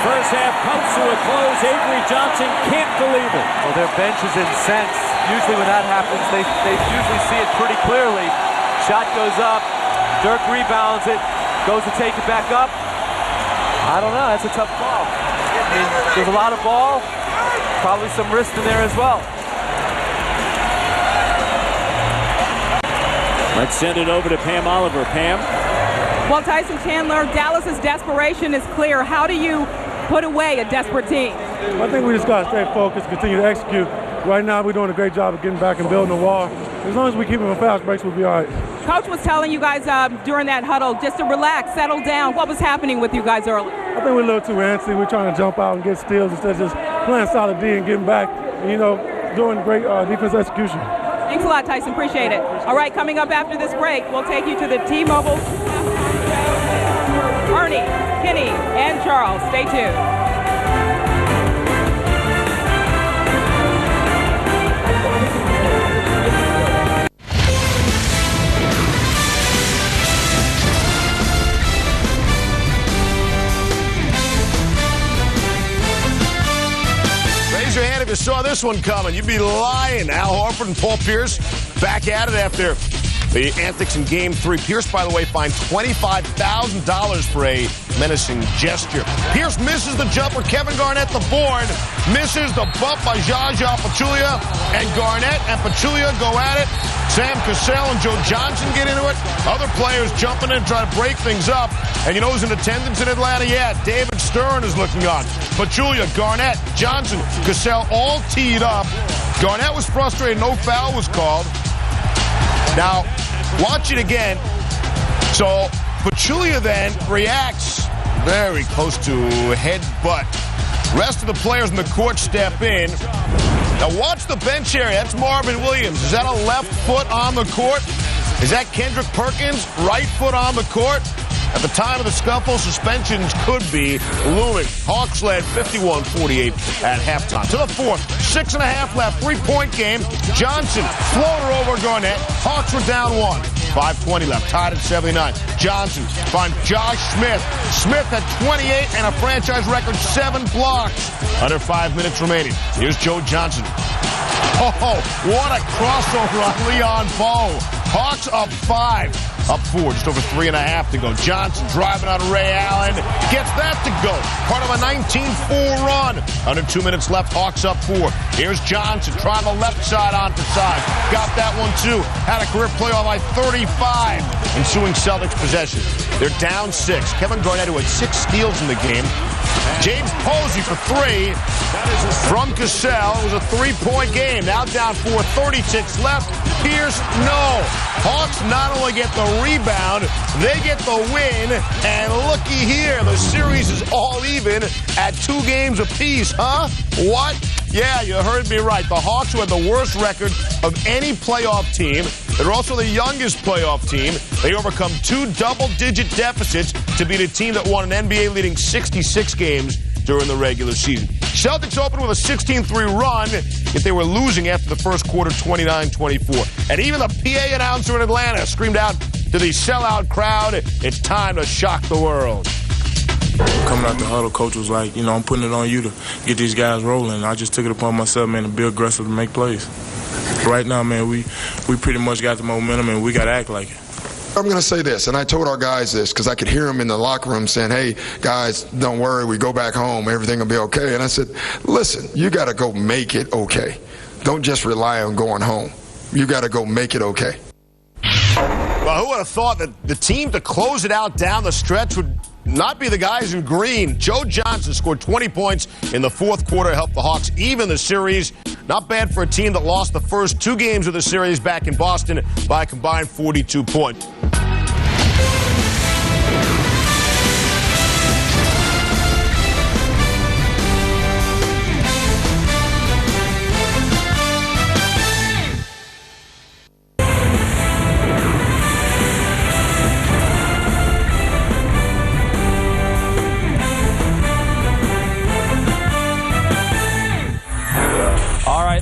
S2: First half comes to a close. Avery Johnson can't believe it.
S1: Well, their bench is incensed. Usually when that happens, they usually see it pretty clearly. Shot goes up. Dirk rebounds it. Goes to take it back up. I don't know. That's a tough call. I mean, there's a lot of ball. Probably some wrist in there as well.
S2: Let's send it over to Pam Oliver. Pam?
S3: Well, Tyson Chandler, Dallas's desperation is clear. How do you put away a desperate team?
S12: I think we just got to stay focused, continue to execute. right now we're doing a great job of getting back and building the wall. As long as we keep them in fast breaks, we'll be all right.
S3: Coach was telling you guys during that huddle just to relax, settle down. What was happening with you guys early?
S12: I think we're a little too antsy. We're trying to jump out and get steals instead of just playing solid D and getting back, and, you know, doing great defense execution.
S3: Thanks a lot, Tyson. Appreciate it. All right, coming up after this break, we'll take you to the T-Mobile. Ernie, Kenny, and Charles. Stay tuned.
S13: Your hand if you saw this one coming. You'd be lying. Al Horford and Paul Pierce back at it after the antics in Game 3. Pierce, by the way, fined $25,000 for a menacing gesture. Pierce misses the jumper. Kevin Garnett, the board, misses the bump by Zaza Pachulia, and Garnett and Pachulia go at it. Sam Cassell and Joe Johnson get into it. Other players jumping in, trying to break things up. And you know who's in attendance in Atlanta? Yeah, David Stern is looking on. Pachulia, Garnett, Johnson, Cassell all teed up. Garnett was frustrated. No foul was called. Now, watch it again. So Pachulia then reacts very close to headbutt. Rest of the players in the court step in. Now watch the bench area. That's Marvin Williams. Is that a left foot on the court? Is that Kendrick Perkins? Right foot on the court? At the time of the scuffle, suspensions could be looming. Hawks led 51-48 at halftime. To the fourth, 6.5 left, 3-point game. Johnson, floater over Garnett. Hawks were down 1. 5:20 left, tied at 79. Johnson finds Josh Smith. Smith had 28 and a franchise record 7 blocks. Under 5 minutes remaining. Here's Joe Johnson. Oh, what a crossover on Leon Bowe. Hawks up 5. Up 4, just over 3.5 to go. Johnson driving on Ray Allen. Gets that to go. Part of a 19-4 run. Under 2 minutes left, Hawks up 4. Here's Johnson trying the left side onto side. Got that one too. Had a career playoff by 35. Ensuing Celtics possession. They're down 6. Kevin Garnett, who had 6 steals in the game. James Posey for 3 from Cassell. It was a 3-point game. Now down 4, 36 left. Pierce, no. Hawks not only get the rebound, they get the win. And looky here, the series is all even at 2 games apiece, huh? What? Yeah, you heard me right. The Hawks, who had the worst record of any playoff team, they're also the youngest playoff team. They overcome 2 double-digit deficits to beat a team that won an NBA-leading 66 games during the regular season. Celtics opened with a 16-3 run, yet they were losing after the first quarter 29-24. And even the PA announcer in Atlanta screamed out to the sellout crowd, "It's time to shock the world."
S14: Coming out the huddle, coach was like, you know, I'm putting it on you to get these guys rolling. I just took it upon myself, man, to be aggressive to make plays. Right now, man, we pretty much got the momentum, and we got to act like it.
S15: I'm going to say this, and I told our guys this because I could hear them in the locker room saying, hey, guys, don't worry, we go back home, everything will be okay. And I said, listen, you got to go make it okay. Don't just rely on going home. You got to go make it okay.
S13: Well, who would have thought that the team to close it out down the stretch would not be the guys in green? Joe Johnson scored 20 points in the fourth quarter to help the Hawks even the series. Not bad for a team that lost the first 2 games of the series back in Boston by a combined 42 points.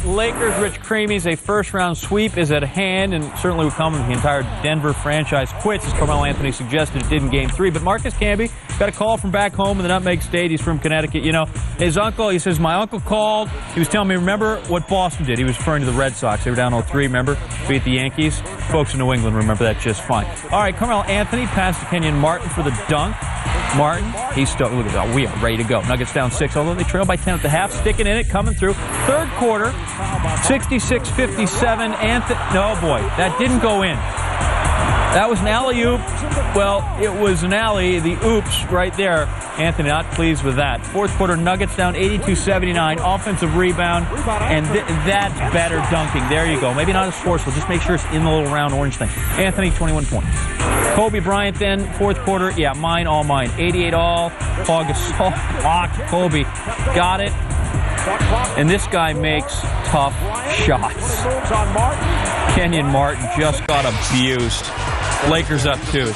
S16: Lakers, Rich Creamies, a first-round sweep is at hand, and certainly will come when the entire Denver franchise quits, as Carmelo Anthony suggested it did in Game 3. But Marcus Camby got a call from back home in the Nutmeg State. He's from Connecticut. You know, his uncle, he says, my uncle called. He was telling me, remember what Boston did? He was referring to the Red Sox. They were down 0-3, remember? Beat the Yankees. Folks in New England remember that just fine. All right, Carmelo Anthony passed to Kenyon Martin for the dunk. Martin, he's still, look at that, we are ready to go. Nuggets down 6, although they trail by 10 at the half, sticking in it, coming through. Third quarter, 66-57, Anthony, no boy, that didn't go in. That was an alley-oop. Well, it was an alley. The oops right there. Anthony not pleased with that. Fourth quarter, Nuggets down 82-79. Offensive rebound, and that's better dunking. There you go. Maybe not as forceful. Just make sure it's in the little round orange thing. Anthony, 21 points. Kobe Bryant then, fourth quarter. Yeah, mine, all mine. 88 all. Paul Gasol blocked. Kobe got it. And this guy makes tough shots. Kenyon Martin just got abused. Lakers up 2.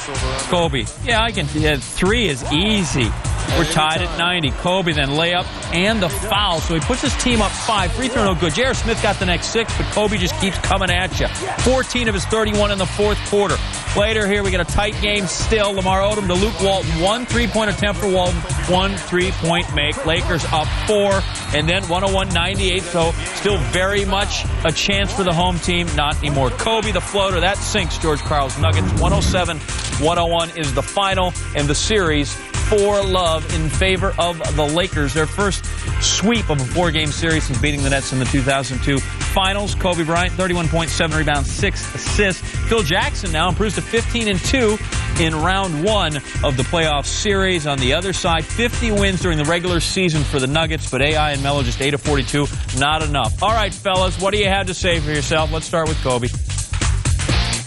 S16: Kobe. Yeah, I can. Yeah, 3 is easy. We're tied at 90. Kobe then layup and the foul. So he puts his team up 5. Free throw no good. J.R. Smith got the next 6, but Kobe just keeps coming at you. 14 of his 31 in the fourth quarter. Later here, we got a tight game still. Lamar Odom to Luke Walton. 1 3-point attempt for Walton. 1 3-point make. Lakers up 4. And then 101-98. So still very much a chance for the home team. Not anymore. Kobe, the floater. That sinks George Karl's Nuggets. 107-101 is the final. And the series 4-love in favor of the Lakers. Their first sweep of a 4-game series since beating the Nets in the 2002 finals. Kobe Bryant, 31 points, 7 rebounds, 6 assists. Phil Jackson now improves to 15-2 in round 1 of the playoff series. On the other side, 50 wins during the regular season for the Nuggets, but AI and Melo just 8 of 42. Not enough. All right, fellas, what do you have to say for yourself? Let's start with Kobe.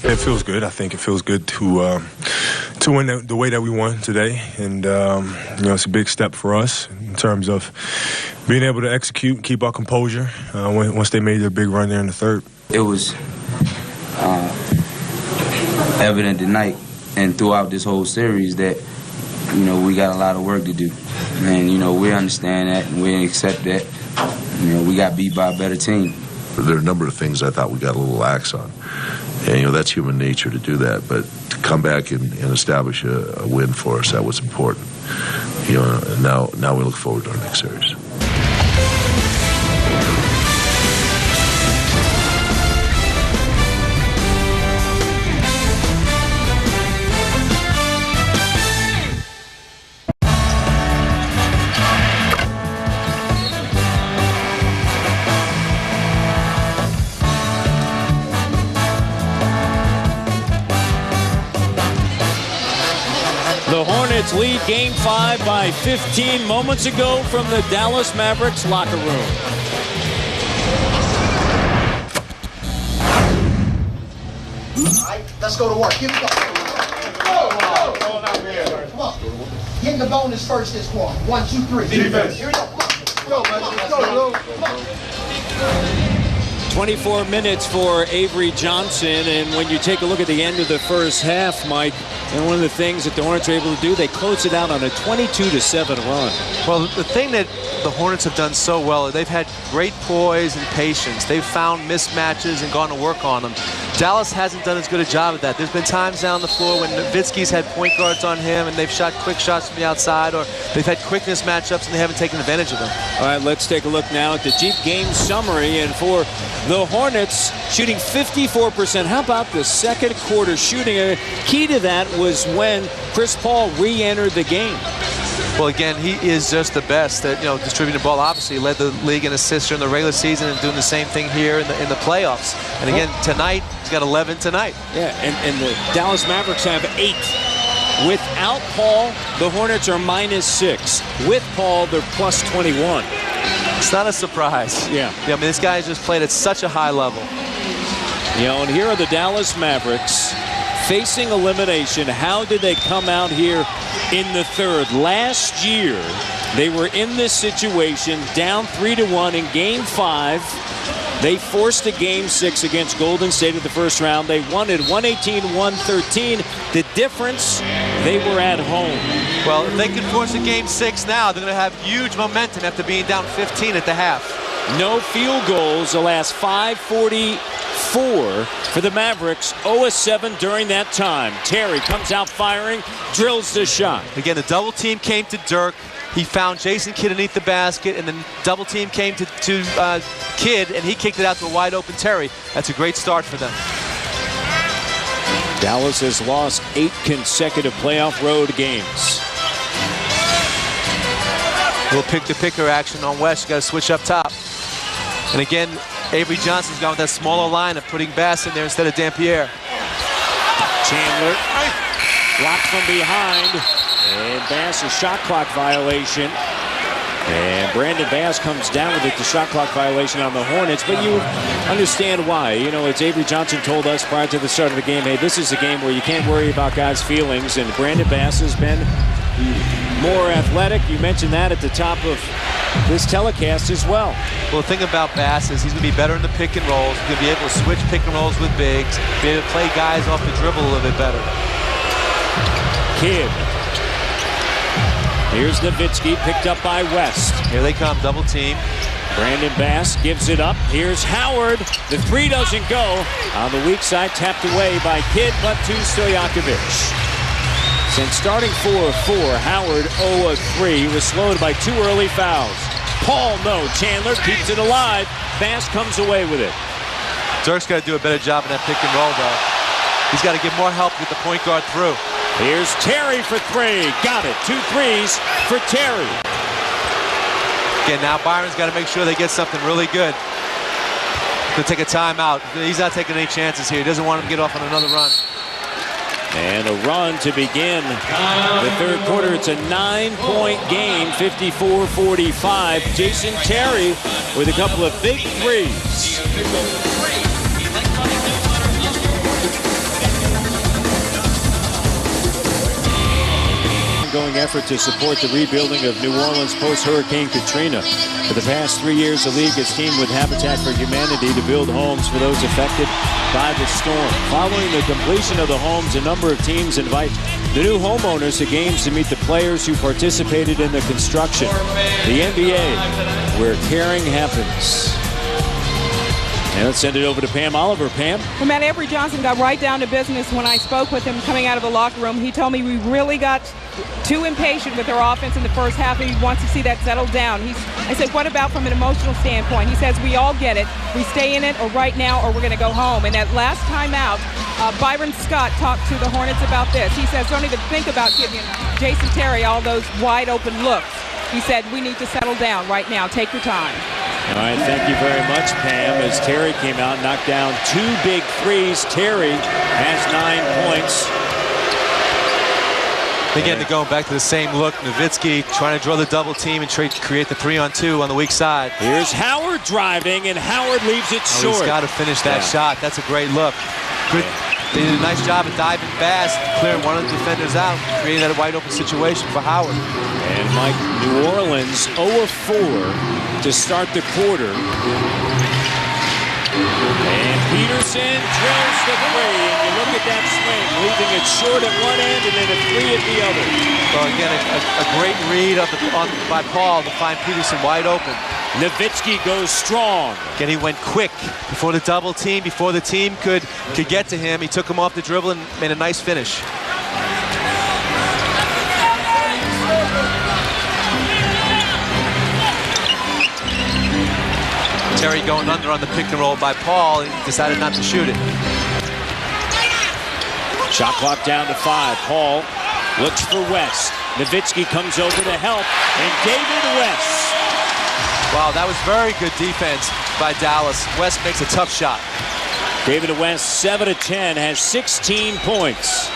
S14: It feels good. I think it feels good to win the way that we won today. And, it's a big step for us in terms of being able to execute and keep our composure once they made their big run there in the third.
S17: It was evident tonight and throughout this whole series that, we got a lot of work to do. And, we understand that and we accept that. We got beat by a better team.
S18: There are a number of things I thought we got a little lax on. And, that's human nature to do that. But to come back and establish a win for us, that was important. And now we look forward to our next series.
S2: The Hornets lead Game 5 by 15 moments ago from the Dallas Mavericks locker room.
S6: All right, let's go to work. Here we go. Come on. Getting the bonus first this quarter. 1, 2, 3. Defense. Here we go. Come on. Let's go.
S2: 24 minutes for Avery Johnson, and when you take a look at the end of the first half, Mike, and one of the things that the Hornets are able to do, they close it out on a 22-7 run.
S1: Well, the thing that the Hornets have done so well, they've had great poise and patience. They've found mismatches and gone to work on them. Dallas hasn't done as good a job of that. There's been times down the floor when Nowitzki's had point guards on him and they've shot quick shots from the outside, or they've had quickness matchups and they haven't taken advantage of them.
S2: All right, let's take a look now at the Jeep game summary. And for the Hornets, shooting 54%. How about the second quarter shooting? A key to that was when Chris Paul re-entered the game.
S1: Well, again, he is just the best at distributing the ball. Obviously, he led the league in assists during the regular season and doing the same thing here in the playoffs. And again, tonight, he's got 11 tonight.
S2: Yeah, and the Dallas Mavericks have 8. Without Paul, the Hornets are -6. With Paul, they're +21.
S1: It's not a surprise.
S2: Yeah.
S1: I mean, this guy just played at such a high level.
S2: And here are the Dallas Mavericks facing elimination. How did they come out here in the third? Last year, they were in this situation, down 3-1 in Game 5. They forced a Game 6 against Golden State in the first round. They won it 118-113. The difference, they were at home.
S1: Well, if they can force a Game 6 now, they're going to have huge momentum after being down 15 at the half.
S2: No field goals the last 5:44 for the Mavericks. 0-7 during that time. Terry comes out firing, drills the shot.
S1: Again, the double team came to Dirk. He found Jason Kidd underneath the basket, and then double team came to Kidd, and he kicked it out to a wide open Terry. That's a great start for them.
S2: Dallas has lost 8 consecutive playoff road games.
S1: A little pick-to-picker action on West. You got to switch up top. And again, Avery Johnson's gone with that smaller line of putting Bass in there instead of Dampierre.
S2: Chandler blocked from behind, and Bass a shot clock violation. And Brandon Bass comes down with it, the shot clock violation on the Hornets, but you understand why. You know, as Avery Johnson told us prior to the start of the game, hey, this is a game where you can't worry about guys' feelings, and Brandon Bass has been more athletic. You mentioned that at the top of this telecast as well.
S1: Well, the thing about Bass is he's going to be better in the pick and rolls. He's going to be able to switch pick and rolls with bigs, be able to play guys off the dribble a little bit better.
S2: Kidd. Here's Nowitzki, picked up by West.
S1: Here they come, double team.
S2: Brandon Bass gives it up. Here's Howard. The three doesn't go. On the weak side, tapped away by Kidd, but to Stojakovic. Since starting 4 of 4, Howard 0 of 3. He was slowed by 2 early fouls. Paul, no. Chandler keeps it alive. Bass comes away with it.
S1: Dirk's got to do a better job in that pick and roll, though. He's got to get more help with the point guard through.
S2: Here's Terry for 3. Got it. 2 threes for Terry.
S1: Again, now Byron's got to make sure they get something really good. He'll take a timeout. He's not taking any chances here. He doesn't want him to get off on another run.
S2: And a run to begin the third quarter. It's a 9-point game, 54-45. Jason Terry with a couple of big threes. Ongoing effort to support the rebuilding of New Orleans post-Hurricane Katrina. For the past 3 years, the league has teamed with Habitat for Humanity to build homes for those affected by the storm. Following the completion of the homes, a number of teams invite the new homeowners to games to meet the players who participated in the construction. The NBA, where caring happens. And let's send it over to Pam Oliver. Pam?
S3: Well, Matt, Avery Johnson got right down to business when I spoke with him coming out of the locker room. He told me we really got too impatient with our offense in the first half, and he wants to see that settle down. I said, what about from an emotional standpoint? He says, we all get it. We stay in it or right now or we're going to go home. And that last time out, Byron Scott talked to the Hornets about this. He says, don't even think about giving Jason Terry all those wide open looks. He said, we need to settle down right now. Take your time.
S2: All right, thank you very much, Pam. As Terry came out, knocked down 2 big threes. Terry has 9 points.
S1: Again, they're going back to the same look. Nowitzki trying to draw the double team and create the 3-on-2 on the weak side.
S2: Here's Howard driving, and Howard leaves it short.
S1: He's got to finish that shot. That's a great look. Good. They did a nice job of diving fast, clearing one of the defenders out, creating that wide open situation for Howard.
S2: And Mike, New Orleans 0 of 4 to start the quarter. And Peterson drills the 3, and you look at that swing, leaving it short at one end and then a 3 at the other.
S1: Well, again, a great read by Paul to find Peterson wide open.
S2: Nowitzki goes strong.
S1: Again, he went quick before the double team, before the team could get to him. He took him off the dribble and made a nice finish. Terry going under on the pick and roll by Paul. He decided not to shoot it.
S2: Shot clock down to 5. Paul looks for West. Nowitzki comes over to help, and David West.
S1: Wow, that was very good defense by Dallas. West makes a tough shot.
S2: David West, 7 of 10, has 16 points.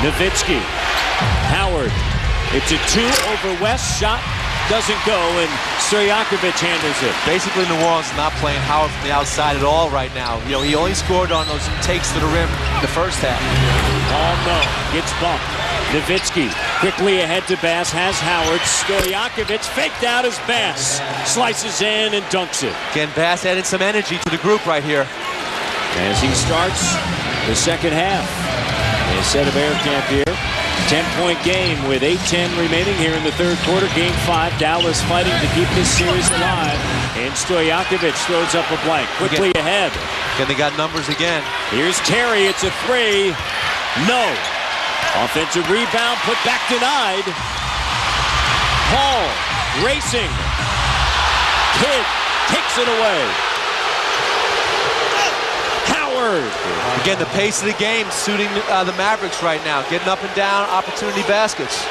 S2: Nowitzki. Howard. It's a 2 over West. Shot doesn't go, and Stojakovic handles it.
S1: Basically, New Orleans is not playing Howard from the outside at all right now. You know, he only scored on those takes to the rim in the first half.
S2: Oh, no. Gets bumped. Nowitzki quickly ahead to Bass, has Howard. Stojakovic faked out as Bass slices in and dunks it.
S1: Again, Bass added some energy to the group right here.
S2: As he starts the second half. Instead of Air Camp here. 10-point game with 8:10 remaining here in the third quarter. Game 5, Dallas fighting to keep this series alive. And Stojakovic throws up a blank. Quickly ahead.
S1: Again, they got numbers again.
S2: Here's Terry. It's a 3. No. Offensive rebound, put back denied. Paul racing. Kidd takes it away. Howard.
S1: Again, the pace of the game suiting the Mavericks right now. Getting up and down, opportunity baskets.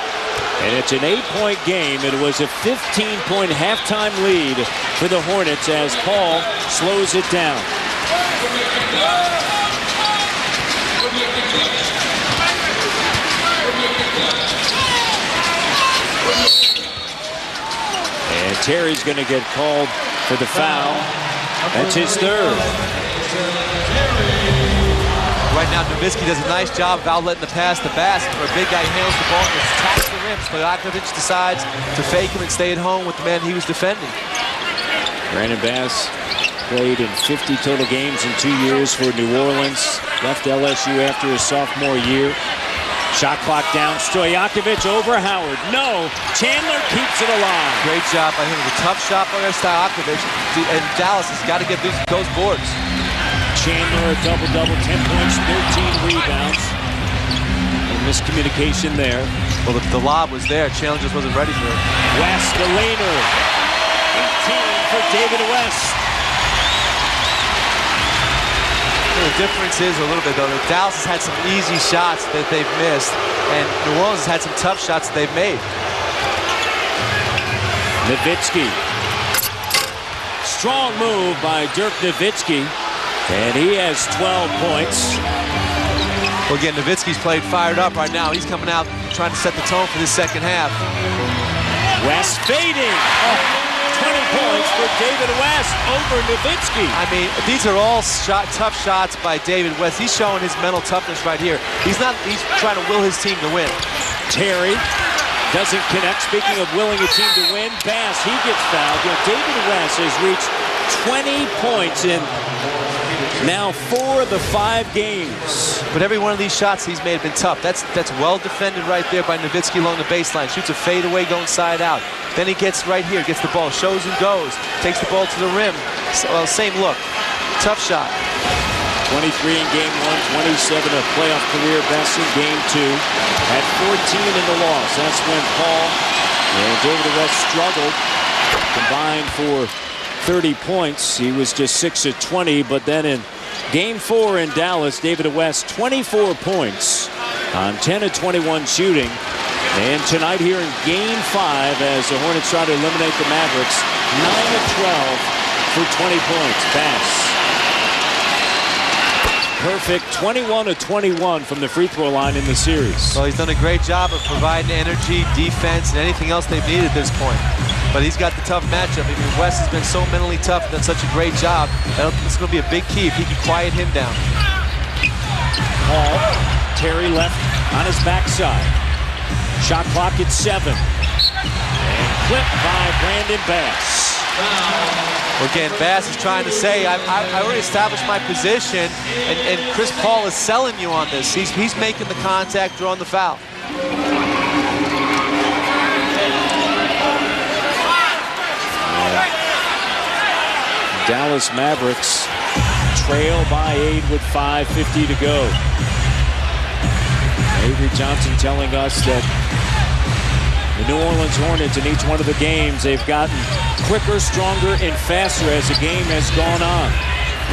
S2: And it's an 8-point game. It was a 15-point halftime lead for the Hornets as Paul slows it down. And Terry's going to get called for the foul. That's his third.
S1: Right now, Nowitzki does a nice job of outletting the pass to Bass, where a big guy handles the ball and attacks the rim. Stojakovic decides to fake him and stay at home with the man he was defending.
S2: Brandon Bass played in 50 total games in 2 years for New Orleans. Left LSU after his sophomore year. Shot clock down. Stojakovic over Howard. No. Chandler keeps it alive.
S1: Great job by him. It was a tough shot by Stojakovic. And Dallas has got to get those boards.
S2: Chandler a double-double, 10 points, 13 rebounds. A miscommunication there.
S1: Well, the lob was there. Chandler just wasn't ready for it.
S2: West, the leaner. 18 for David West.
S1: The difference is a little bit, though, that Dallas has had some easy shots that they've missed, and New Orleans has had some tough shots that they've made.
S2: Nowitzki. Strong move by Dirk Nowitzki, and he has 12 points.
S1: Well, again, Nowitzki's played fired up right now. He's coming out trying to set the tone for this second half.
S2: West fading. Oh. 20 points for David West over Nowitzki.
S1: I mean, these are all tough shots by David West. He's showing his mental toughness right here. He's trying to will his team to win.
S2: Terry doesn't connect. Speaking of willing a team to win, Bass, he gets fouled. You know, David West has reached 20 points in now 4 of the 5 games.
S1: But every one of these shots he's made have been tough. That's well defended right there by Nowitzki along the baseline. Shoots a fadeaway going side out. Then he gets right here, gets the ball, shows and goes, takes the ball to the rim. Well, same look. Tough shot.
S2: 23 in game 1, 27 a playoff career best in game 2. Had 14 in the loss. That's when Paul and David West struggled. Combined for 30 points. He was just 6 of 20, but then in game 4 in Dallas, David West 24 points on 10 of 21 shooting. And tonight here in game 5, as the Hornets try to eliminate the Mavericks, 9 of 12 for 20 points. Bass. Perfect 21 of 21 from the free throw line in the series.
S1: Well, he's done a great job of providing energy, defense, and anything else they've needed at this point. But he's got the tough matchup. I mean, West has been so mentally tough and done such a great job. It's going to be a big key if he can quiet him down.
S2: Paul, Terry left on his backside. Shot clock at 7. And clipped by Brandon Bass.
S1: Well, again, Bass is trying to say, I already established my position, and Chris Paul is selling you on this. He's making the contact, drawing the foul.
S2: Dallas Mavericks trail by 8 with 5:50 to go. Avery Johnson telling us that the New Orleans Hornets in each one of the games, they've gotten quicker, stronger, and faster as the game has gone on.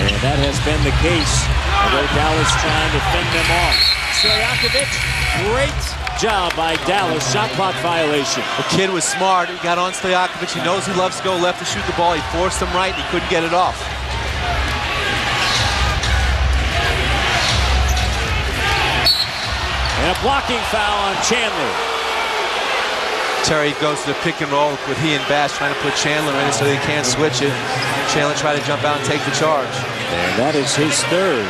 S2: And that has been the case, although Dallas trying to fend them off. Stojakovic, great job by Dallas. Shot clock violation.
S1: The kid was smart. He got on Stojakovic. He knows he loves to go left to shoot the ball. He forced him right, and he couldn't get it off.
S2: And a blocking foul on Chandler.
S1: Terry goes to the pick and roll with he and Bass trying to put Chandler in it so they can't switch it. Chandler tried to jump out and take the charge.
S2: And that is his third.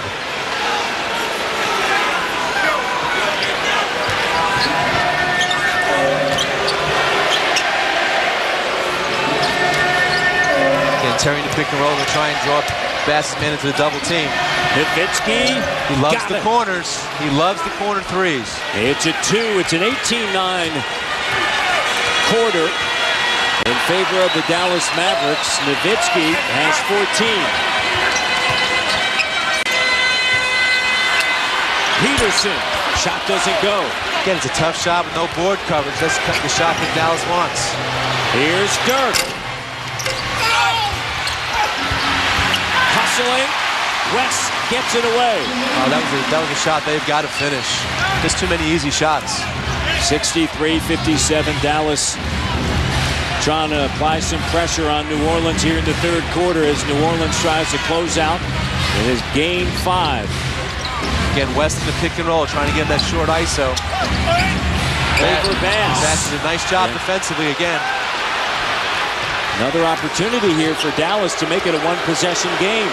S1: Again, Terry in the pick and roll to try and draw Bass's man into the double team.
S2: Nowitzki.
S1: He loves the corners. He loves the corner threes.
S2: It's a 2. It's an 18-9 quarter in favor of the Dallas Mavericks. Nowitzki has 14. Peterson. Shot doesn't go.
S1: Again, it's a tough shot with no board coverage. That's the shot that Dallas wants.
S2: Here's Dirk. Hustling. West gets it away.
S1: Oh, that was a shot they've got to finish. Just too many easy shots.
S2: 63-57. Dallas trying to apply some pressure on New Orleans here in the third quarter as New Orleans tries to close out It is game 5.
S1: Again, West in the pick and roll, trying to get that short ISO.
S2: Over Bass.
S1: Bass did a nice job defensively again.
S2: Another opportunity here for Dallas to make it a one-possession game.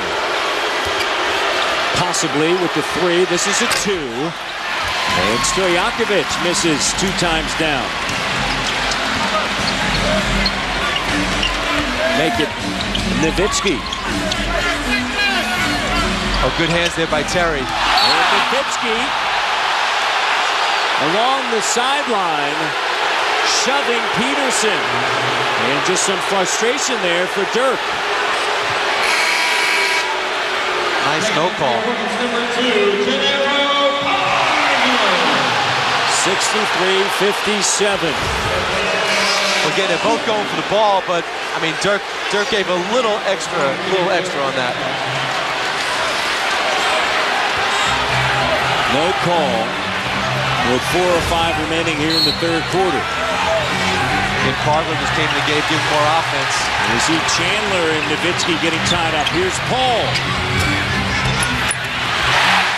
S2: Possibly with the 3. This is a 2. And Stojakovic misses 2 times down. Make it Nowitzki.
S1: Oh, good hands there by Terry.
S2: And Nowitzki along the sideline, shoving Peterson. And just some frustration there for Dirk.
S1: Nice no call.
S2: 63-57.
S1: Again, they're both going for the ball, but I mean, Dirk gave a little extra on that.
S2: No call with 4 or 5 remaining here in the third quarter.
S1: And Carver just came in the game, giving more offense.
S2: And you see Chandler and Nowitzki getting tied up. Here's Paul.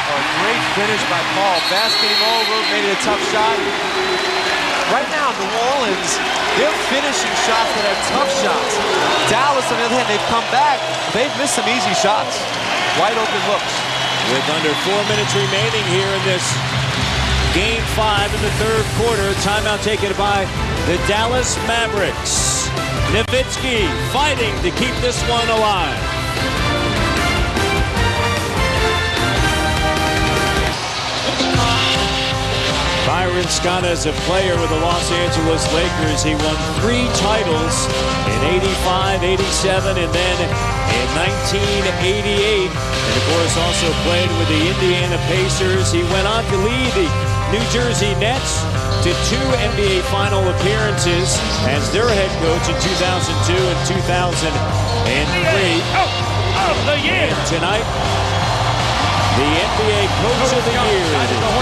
S1: Oh, great finish by Paul. Basket him over, made it a tough shot. Right now, New Orleans, they're finishing shots that are tough shots. Dallas, on the other hand, they've come back. They've missed some easy shots. Wide open looks.
S2: With under 4 minutes remaining here in this game 5 in the third quarter. Timeout taken by the Dallas Mavericks. Nowitzki fighting to keep this one alive. Byron Scott as a player with the Los Angeles Lakers. He won 3 titles in 85, 87, and then in 1988. And of course also played with the Indiana Pacers. He went on to lead the New Jersey Nets to 2 NBA final appearances as their head coach in 2002 and 2003. The year tonight. The NBA Coach of the Year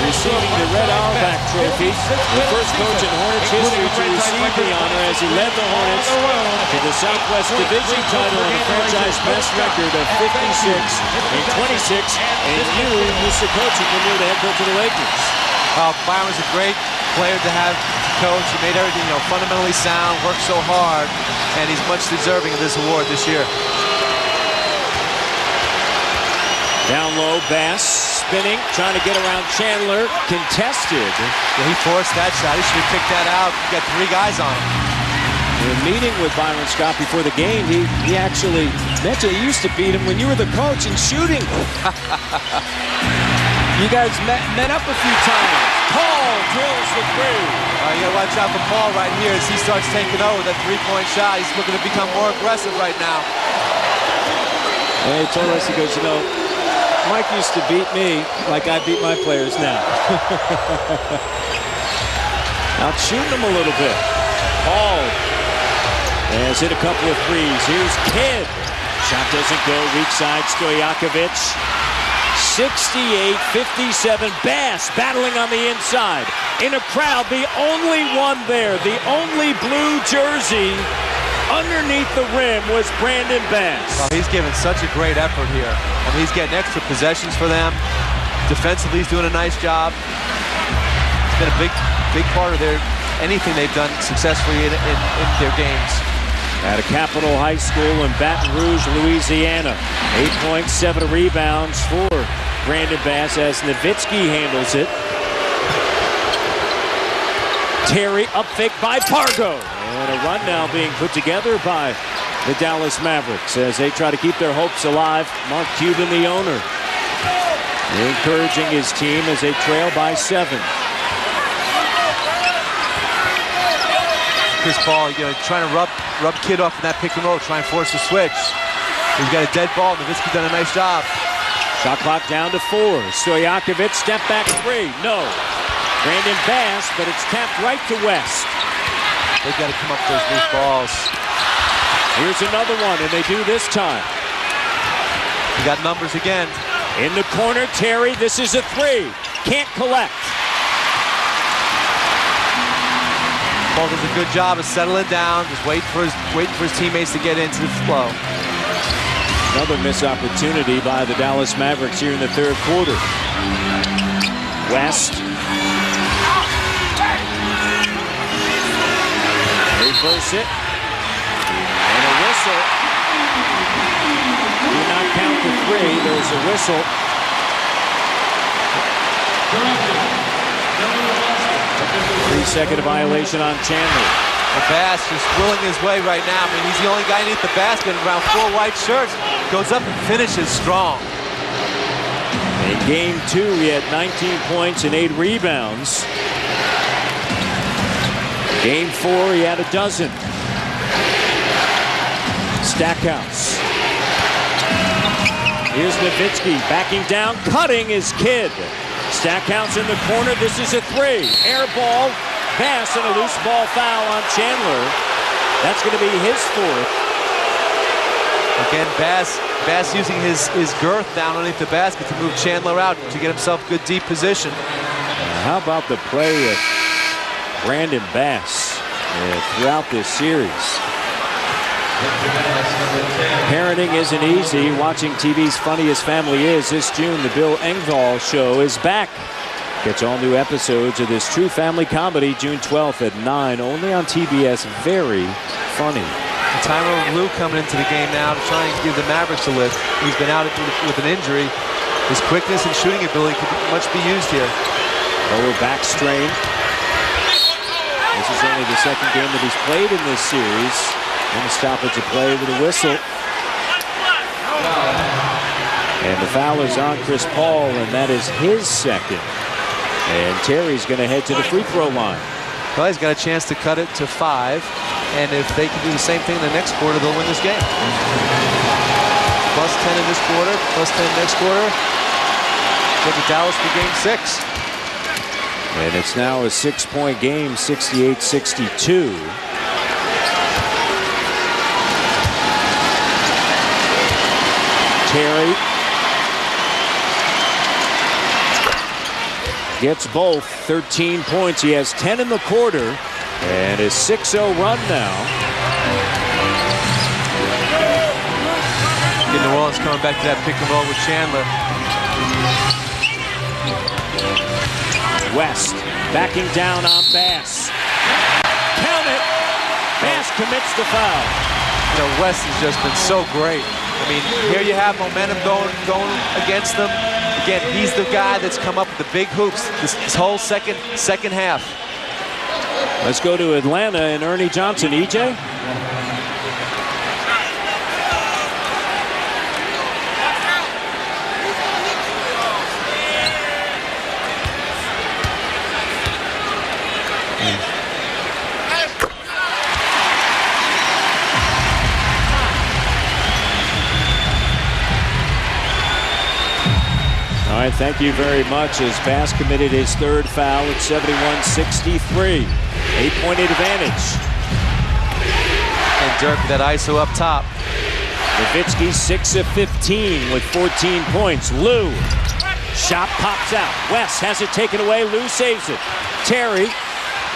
S2: receiving the Red Auerbach Trophy. The first coach in Hornets history to receive the honor as he led the Hornets to the Southwest Division title on a franchise best record of 56-26. And you used to coaching when you were the head coach of the Lakers.
S1: Byron's a great player to have coach. He made everything, fundamentally sound, worked so hard, and he's much deserving of this award this year.
S2: Down low, Bass spinning, trying to get around Chandler, contested.
S1: Yeah, he forced that shot. He should have kicked that out. He got 3 guys on him.
S2: In a meeting with Byron Scott before the game, he actually mentioned he used to beat him when you were the coach in shooting. You guys met up a few times. Paul drills the 3.
S1: You gotta watch out for Paul right here as he starts taking over that 3-point shot. He's looking to become more aggressive right now.
S2: And he told us, he goes, Mike used to beat me like I beat my players now. Out shooting them a little bit. Paul has hit a couple of 3s. Here's Kidd. Shot doesn't go. Weak side, Stojakovic. 68-57. Bass battling on the inside. In a crowd, the only one there, the only blue jersey underneath the rim was Brandon Bass.
S1: Well, he's given such a great effort here. I mean, he's getting extra possessions for them. Defensively, he's doing a nice job. It's been a big part of anything they've done successfully in their games.
S2: At a Capitol High School in Baton Rouge, Louisiana. 8 points, 7 rebounds for Brandon Bass as Nowitzki handles it. Terry up fake by Pargo. And a run now being put together by the Dallas Mavericks as they try to keep their hopes alive. Mark Cuban, the owner, encouraging his team as they trail by 7.
S1: Chris Paul, trying to rub Kidd off in that pick and roll, try and force the switch. He's got a dead ball. Nowitzki done a nice job.
S2: Shot clock down to 4. Stojakovic, step back 3. No. Brandon Bass, but it's tapped right to West.
S1: They've got to come up with those loose balls.
S2: Here's another one, and they do this time.
S1: You got numbers again.
S2: In the corner, Terry, this is a 3. Can't collect.
S1: Paul does a good job of settling down, just waiting for his teammates to get into the flow.
S2: Another missed opportunity by the Dallas Mavericks here in the third quarter. West. Reverse it. And a whistle. Do not count the three. There's a whistle. 3-second violation on Chandler.
S1: Bass just willing his way right now. I mean, he's the only guy underneath the basket in around 4 white shirts. Goes up and finishes strong.
S2: In game 2, he had 19 points and 8 rebounds. Game 4, he had a dozen. Stackhouse. Here's Nowitzki backing down, cutting his kid. Stackhouse in the corner. This is a 3. Air ball. Bass and a loose ball foul on Chandler. That's going to be his 4th.
S1: Again, Bass using his girth down underneath the basket to move Chandler out to get himself good deep position.
S2: How about the play of Brandon Bass throughout this series? Parenting isn't easy. Watching TV's Funniest Family Is this June. The Bill Engvall Show is back. Catch all new episodes of this true family comedy June 12th at 9, only on TBS. Very funny.
S1: Tyronn Lue coming into the game now to try and give the Mavericks a lift. He's been out with an injury. His quickness and shooting ability could much be used here.
S2: Lower back strain. This is only the second game that he's played in this series. And a stoppage of play with a whistle. And the foul is on Chris Paul, and that is his second. And Terry's going to head to the free throw line.
S1: Well, he's got a chance to cut it to 5. And if they can do the same thing in the next quarter, they'll win this game. Plus 10 in this quarter, plus 10 next quarter. Get to Dallas for game 6.
S2: And it's now a 6-point game, 68-62. Terry gets both. 13 points. He has 10 in the quarter. And his 6-0 run now.
S1: New Orleans coming back to that pick and roll with Chandler.
S2: West backing down on Bass. Count it. Bass commits the foul.
S1: You know, West has just been so great. I mean, here you have momentum going against them. Again, he's the guy that's come up with the big hoops this whole second half.
S2: Let's go to Atlanta and Ernie Johnson. EJ? All right, thank you very much as Bass committed his 3rd foul at 71-63. 8-point advantage.
S1: And Dirk with that ISO up top.
S2: Nowitzki 6 of 15 with 14 points. Lue. Shot pops out. West has it taken away. Lue saves it. Terry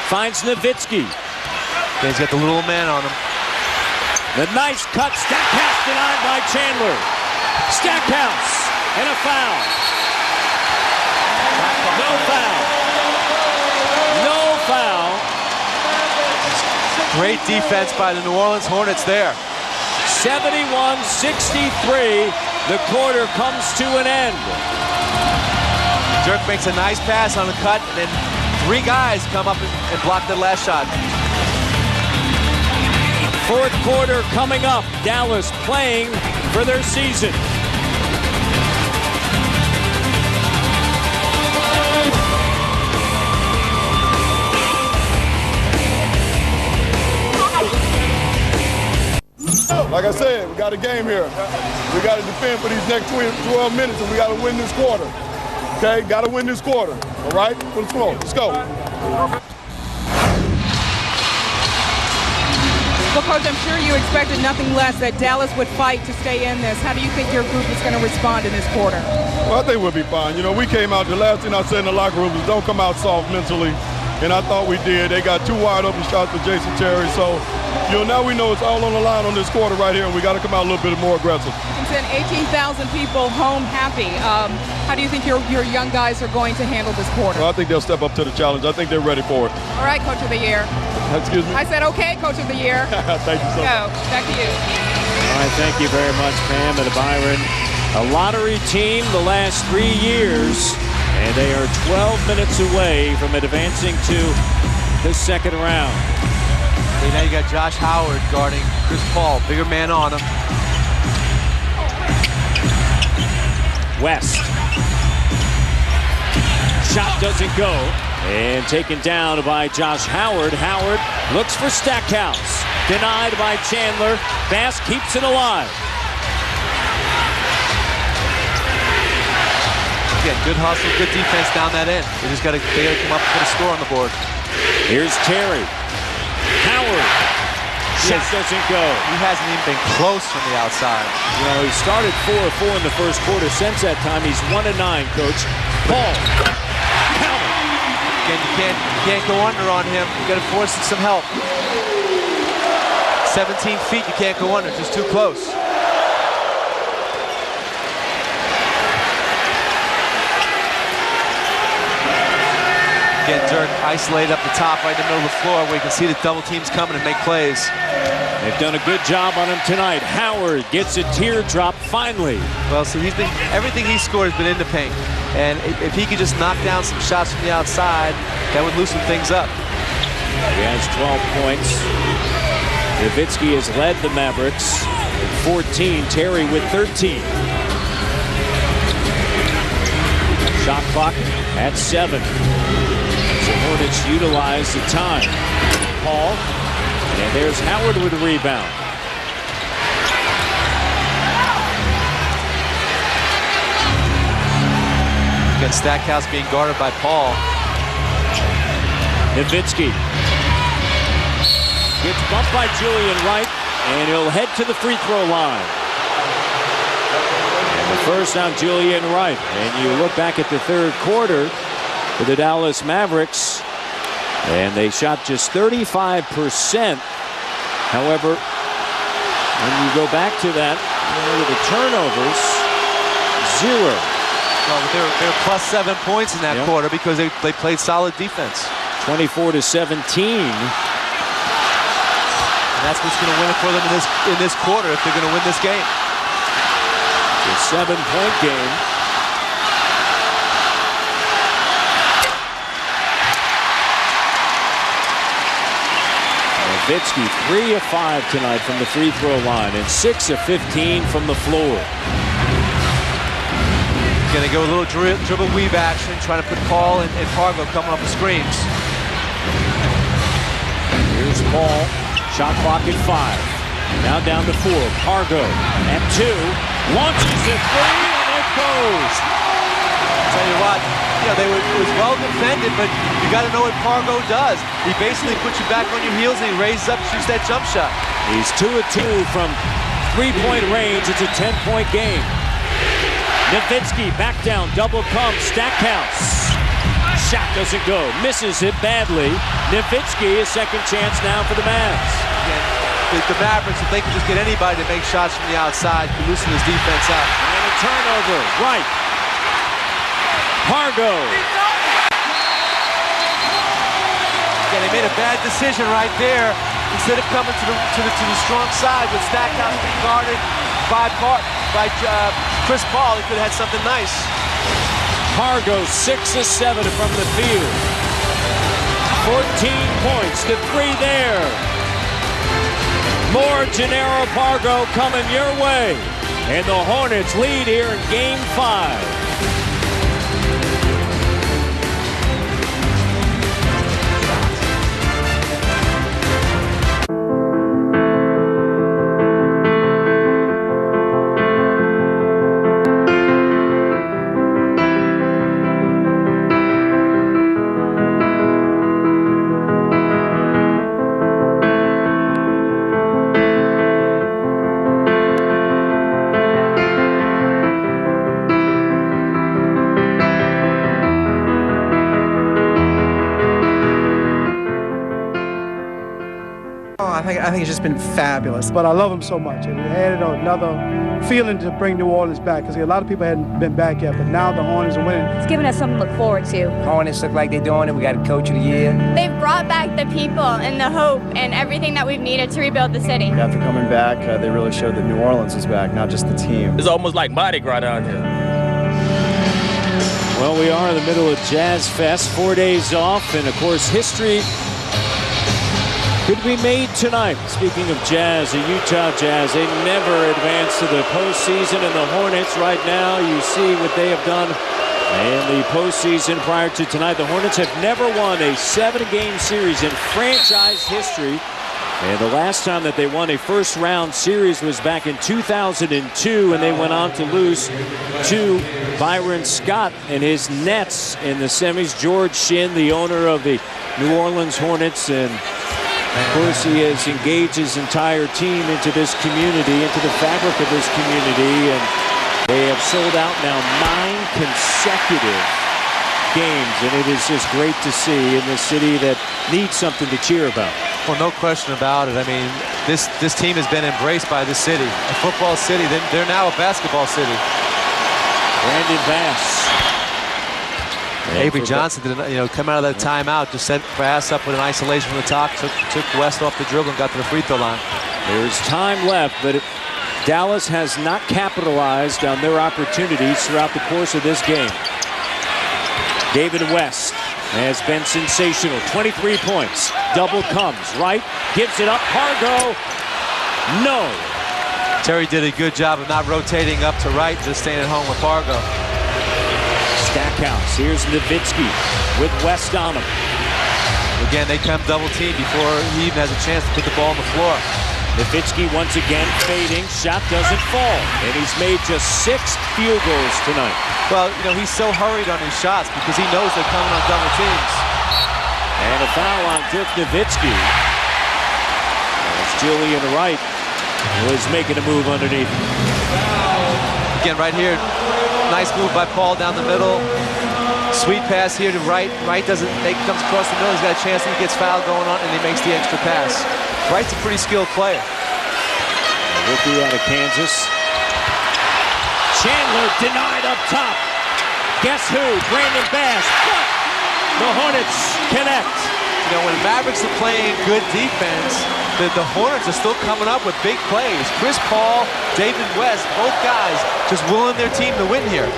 S2: finds Nowitzki.
S1: He's got the little man on him.
S2: The nice cut. Stackhouse denied by Chandler. Stackhouse and a foul. No foul. No foul.
S1: Great defense by the New Orleans Hornets there.
S2: 71-63. The quarter comes to an end.
S1: Dirk makes a nice pass on the cut, and then 3 guys come up and block the last shot.
S2: 4th quarter coming up. Dallas playing for their season.
S19: Like I said, we got a game here. We got to defend for these next 12 minutes, and we got to win this quarter. Okay, got to win this quarter. All right, let's go. Let's go.
S3: Well, Coach, I'm sure you expected nothing less that Dallas would fight to stay in this. How do you think your group is going to respond in this quarter?
S19: Well, I think we'll be fine. You know, we came out, the last thing I said in the locker room is don't come out soft mentally. and I thought we did. They got 2 wide open shots for Jason Terry. So, now we know it's all on the line on this quarter right here, and we got to come out a little bit more aggressive.
S3: You can send 18,000 people home happy. How do you think your young guys are going to handle this quarter?
S19: Well, I think they'll step up to the challenge. I think they're ready for it.
S3: All right, Coach of the Year.
S19: Excuse me?
S3: I said, okay, Coach of the Year.
S19: Thank you so much.
S3: Go. Back to you.
S2: All right, thank you very much, Pam and Byron. A lottery team the last 3 years, and they are 12 minutes away from advancing to the second round.
S1: Okay, now you got Josh Howard guarding Chris Paul, bigger man on him.
S2: West. Shot doesn't go, and taken down by Josh Howard. Howard looks for Stackhouse. Denied by Chandler. Bass keeps it alive.
S1: Again, good hustle, good defense down that end. They got to come up and put a score on the board.
S2: Here's Terry. Howard. Shot doesn't go.
S1: He hasn't even been close from the outside.
S2: He started 4 of 4 in the first quarter. Since that time, he's 1 of 9, Coach. Paul. Count it.
S1: Again, you can't go under on him. You got to force some help. 17 feet, you can't go under. Just too close. Again, Dirk isolated up the top right in the middle of the floor where you can see the double teams coming and make plays.
S2: They've done a good job on him tonight. Howard gets a teardrop finally.
S1: Well, so everything he scored has been in the paint. And if he could just knock down some shots from the outside, that would loosen things up.
S2: He has 12 points. Nowitzki has led the Mavericks with 14. Terry with 13. Shot clock at 7. The Hornets utilize the time. Paul, and there's Howard with a rebound.
S1: Again, Stackhouse being guarded by Paul.
S2: Nowitzki gets bumped by Julian Wright, and he'll head to the free throw line. And the first on Julian Wright. And you look back at the third quarter for the Dallas Mavericks, and they shot just 35%. However, when you go back to that, look at the turnovers, 0.
S1: Well, they're plus 7 points in that quarter because they played solid defense.
S2: 24-17.
S1: And that's what's going to win it for them in this quarter if they're going to win this game.
S2: It's a 7-point game. Nowitzki 3 of 5 tonight from the free throw line and 6 of 15 from the floor.
S1: Going to go a little dribble weave action, trying to put Paul and Pargo coming off the screens.
S2: Here's Paul. Shot clock at 5. Now down to 4. Pargo at 2. Launches it 3 and it goes.
S1: I'll tell you what, it was well defended, but you got to know what Pargo does. He basically puts you back on your heels and he raises up and shoots that jump shot.
S2: He's 2 of 2 from 3-point range. It's a 10-point game. Nowitzki back down, double come, Stackhouse. Shot doesn't go, misses it badly. Nowitzki, a second chance now for the Mavs.
S1: Again, the Mavericks, if they could just get anybody to make shots from the outside, could loosen his defense up.
S2: And a turnover, right. Pargo.
S1: Yeah, they made a bad decision right there. Instead of coming to the strong side with Stackhouse being guarded by Chris Paul, he could have had something nice.
S2: Pargo 6 of 7 from the field. 14 points to 3 there. More Gennaro Pargo coming your way. And the Hornets lead here in Game 5.
S20: I think it's just been fabulous.
S12: But I love them so much. It added another feeling to bring New Orleans back because a lot of people hadn't been back yet, but now the Hornets are winning.
S11: It's given us something to look forward to.
S20: Hornets look like they're doing it. We got a coach of the year.
S11: They've brought back the people and the hope and everything that we've needed to rebuild the city.
S21: After coming back, they really showed that New Orleans is back, not just the team.
S22: It's almost like Mardi Gras down here.
S2: Well, we are in the middle of Jazz Fest, 4 days off, and of course history could be made tonight. Speaking of Jazz, the Utah Jazz, they never advanced to the postseason, and the Hornets right now, you see what they have done in the postseason prior to tonight. The Hornets have never won a 7-game series in franchise history. And the last time that they won a first-round series was back in 2002, and they went on to lose to Byron Scott and his Nets in the semis. George Shinn, the owner of the New Orleans Hornets, and of course he has engaged his entire team into this community, into the fabric of this community, and they have sold out now 9 consecutive games, and it is just great to see in this city that needs something to cheer about.
S1: Well, no question about it. I mean, this team has been embraced by the city. A football city. They're now a basketball city.
S2: Brandon Bass.
S1: Avery Johnson did, come out of that timeout, just set Bass up with an isolation from the top, took West off the dribble and got to the free throw line.
S2: There's time left, but Dallas has not capitalized on their opportunities throughout the course of this game. David West has been sensational. 23 points. Double comes. Right. Gives it up. Pargo. No.
S1: Terry did a good job of not rotating up to right, just staying at home with Pargo.
S2: Stackhouse. Here's Nowitzki with West on him.
S1: Again, they come double team before he even has a chance to put the ball on the floor.
S2: Nowitzki once again fading. Shot doesn't fall. And he's made just 6 field goals tonight.
S1: Well, he's so hurried on his shots because he knows they're coming on double teams.
S2: And a foul on Dirk Nowitzki. As Julian Wright was making a move underneath.
S1: Again, right here, nice move by Paul down the middle. Sweet pass here to Wright. Wright comes across the middle. He's got a chance. He gets foul going on, and he makes the extra pass. Wright's a pretty skilled player.
S2: Rookie out of Kansas. Chandler denied up top. Guess who? Brandon Bass. But the Hornets connect.
S1: When Mavericks are playing good defense, the Hornets are still coming up with big plays. Chris Paul, David West, both guys just willing their team to win here.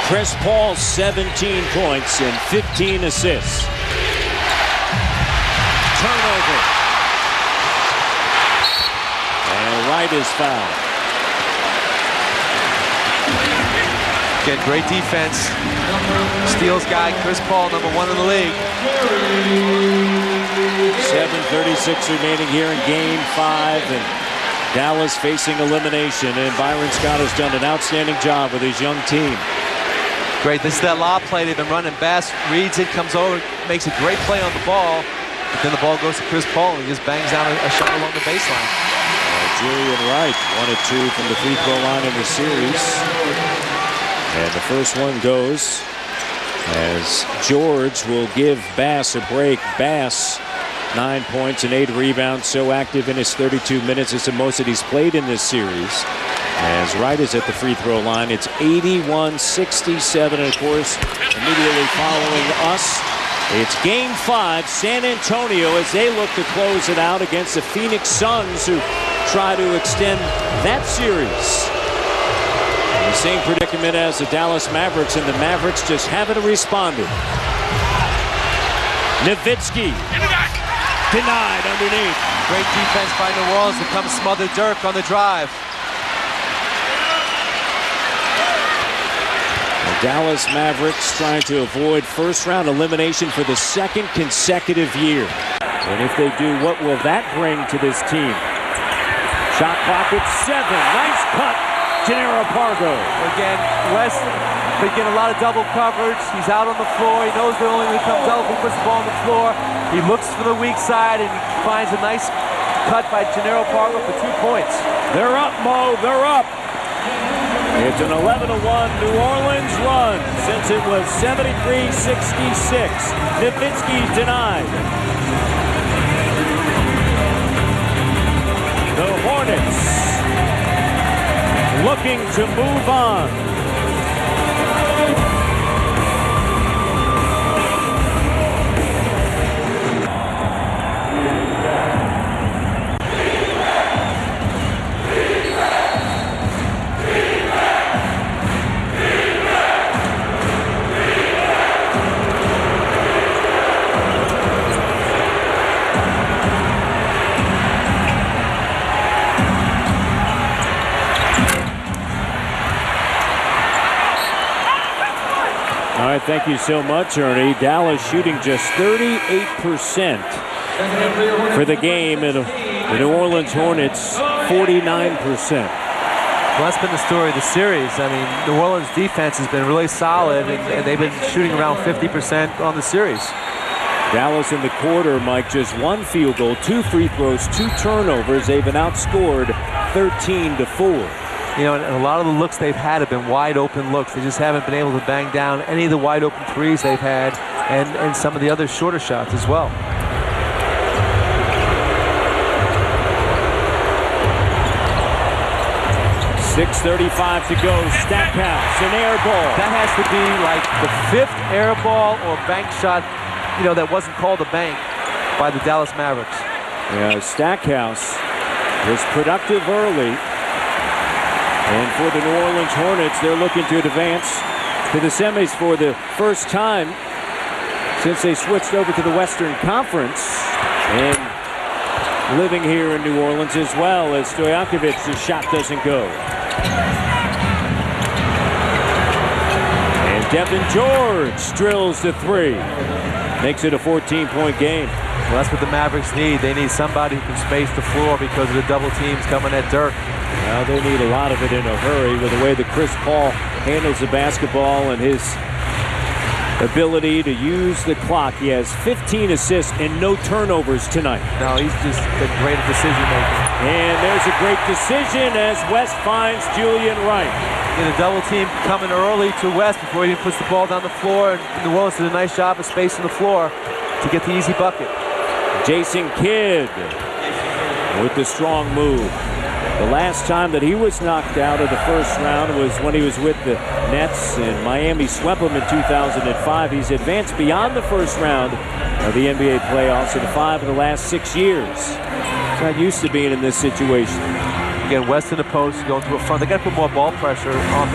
S2: Chris Paul, 17 points and 15 assists. Turnover. And Wright is fouled.
S1: Again, great defense. Steals guy, Chris Paul, #1 in the league.
S2: 7:36 remaining here in Game 5, and Dallas facing elimination. And Byron Scott has done an outstanding job with his young team.
S1: Great. This is that lob play they've been running. Bass reads it, comes over, makes a great play on the ball. But then the ball goes to Chris Paul, and he just bangs down a shot along the baseline.
S2: Julian Wright, 1 of 2 from the free throw line in the series. And the first one goes as George will give Bass a break. Bass, 9 points and 8 rebounds, so active in his 32 minutes. It's the most that he's played in this series. As Wright is at the free throw line, it's 81-67, and of course, immediately following us, it's Game 5, San Antonio, as they look to close it out against the Phoenix Suns, who try to extend that series. In the same predicament as the Dallas Mavericks, and the Mavericks just haven't responded. Nowitzki denied underneath.
S1: Great defense by New Orleans to come smother Dirk on the drive.
S2: The Dallas Mavericks trying to avoid first-round elimination for the 2nd consecutive year. And if they do, what will that bring to this team? Shot clock at 7. Nice cut. Jannero Pargo.
S1: Again, West, they get a lot of double coverage. He's out on the floor. He knows they're only going to come double. He puts the ball on the floor. He looks for the weak side, and he finds a nice cut by Jannero Pargo for 2 points.
S2: They're up, Mo. They're up. It's an 11-1 New Orleans run since it was 73-66. Nowitzki denied. The Hornets looking to move on. All right, thank you so much, Ernie. Dallas shooting just 38% for the game, and the New Orleans Hornets 49%.
S1: Well, that's been the story of the series. I mean, New Orleans defense has been really solid, and they've been shooting around 50% on the series.
S2: Dallas in the quarter, Mike, just 1 field goal, 2 free throws, 2 turnovers. They've been outscored 13-4.
S1: You know, and a lot of the looks they've had have been wide open looks. They just haven't been able to bang down any of the wide open threes they've had, and some of the other shorter shots as well.
S2: .6:35 to go. Stackhouse, an air ball.
S1: That has to be like the 5th air ball or bank shot, you know, that wasn't called a bank by the Dallas Mavericks.
S2: Yeah, Stackhouse was productive early. And for the New Orleans Hornets, they're looking to advance to the semis for the first time since they switched over to the Western Conference. And living here in New Orleans as well, as Stojakovic's shot doesn't go. And Devin George drills the 3. Makes it a 14-point game.
S1: Well, that's what the Mavericks need. They need somebody who can space the floor because of the double teams coming at Dirk.
S2: Well, they need a lot of it in a hurry with the way that Chris Paul handles the basketball and his ability to use the clock. He has 15 assists and no turnovers tonight.
S1: No, he's just been great at decision making.
S2: And there's a great decision as West finds Julian Wright.
S1: Get a double team coming early to West before he puts the ball down the floor, and New Orleans did a nice job of spacing the floor to get the easy bucket.
S2: Jason Kidd with the strong move. The last time that he was knocked out of the first round was when he was with the Nets, and Miami swept him in 2005. He's advanced beyond the first round of the NBA playoffs in 5 of the last 6 years. He's not used to being in this situation.
S1: Again, West in the post, going to a front. They got to put more ball pressure on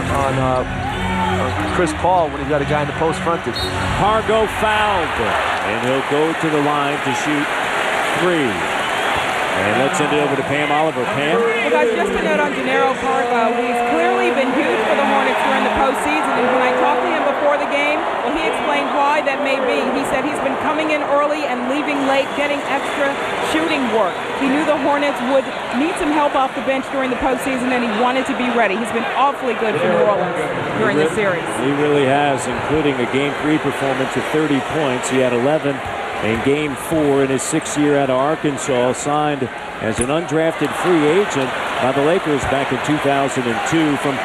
S1: Chris Paul when he's got a guy in the post fronted.
S2: Pargo fouled, and he'll go to the line to shoot 3. And let's send it over to Pam Oliver. Pam?
S3: Well, guys, just a note on Gennaro Pargo. He's clearly been huge for the Hornets during the postseason. And when I talked to him before the game, well, he explained why that may be. He said he's been coming in early and leaving late, getting extra shooting work. He knew the Hornets would need some help off the bench during the postseason, and he wanted to be ready. He's been awfully good for New Orleans during the series.
S2: He really has, including a Game 3 performance of 30 points. He had 11 in Game 4 in his 6th year out of Arkansas, signed as an undrafted free agent by the Lakers back in 2002. From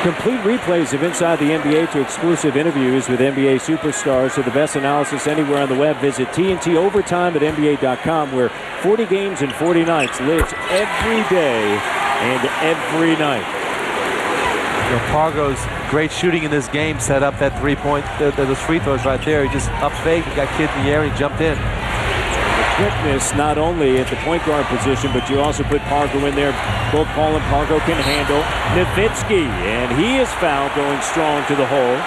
S2: complete replays of Inside the NBA to exclusive interviews with NBA superstars to the best analysis anywhere on the web, visit TNT Overtime at NBA.com, where 40 games and 40 nights lives every day and every night.
S1: You know, Pargo's great shooting in this game set up that 3-point, those free throws right there. He just up fake, he got Kidd in the air, and he jumped in.
S2: The quickness not only at the point guard position, but you also put Pargo in there. Both Paul and Pargo can handle Nowitzki, and he is fouled going strong to the hole.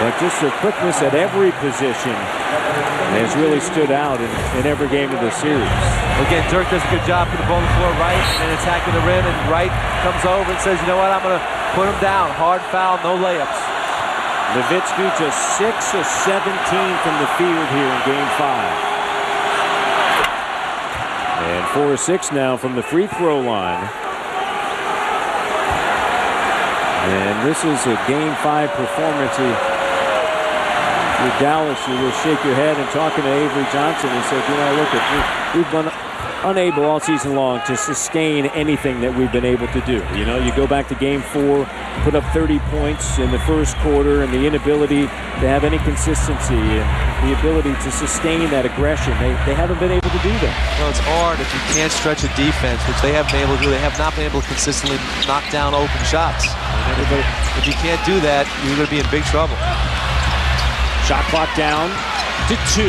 S2: But just the quickness at every position has really stood out in every game of the series.
S1: Again, Dirk does a good job putting the ball on the floor right and attacking the rim, and Wright comes over and says, you know what, I'm going to put him down. Hard foul, no layups.
S2: Nowitzki just 6 of 17 from the field here in Game 5. And 4 of 6 now from the free throw line. And this is a Game 5 performance. With Dallas, you will shake your head, and talking to Avery Johnson, he said, you know, look, we've unable all season long to sustain anything that we've been able to do. You know, you go back to game 4, put up 30 points in the first quarter, and the inability to have any consistency and the ability to sustain that aggression. They haven't been able to do that.
S1: Well, it's hard if you can't stretch a defense, which they haven't been able to do. They have not been able to consistently knock down open shots. If you can't do that, you're going to be in big trouble.
S2: Shot clock down to 2.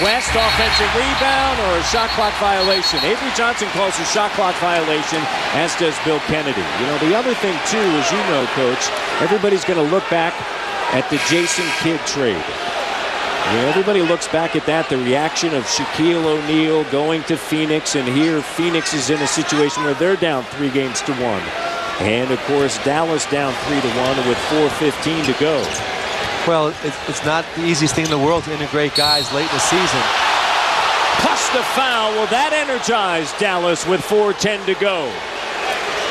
S2: West offensive rebound or a shot clock violation. Avery Johnson calls a shot clock violation, as does Bill Kennedy. You know, the other thing, too, as you know, Coach, everybody's going to look back at the Jason Kidd trade. You know, everybody looks back at that, the reaction of Shaquille O'Neal going to Phoenix, and here Phoenix is in a situation where they're down 3 games to 1. And, of course, Dallas down 3-1 with 4:15 to go.
S1: Well, it's not the easiest thing in the world to integrate guys late in the season.
S2: Plus the foul. Will that energize Dallas with 4:10 to go?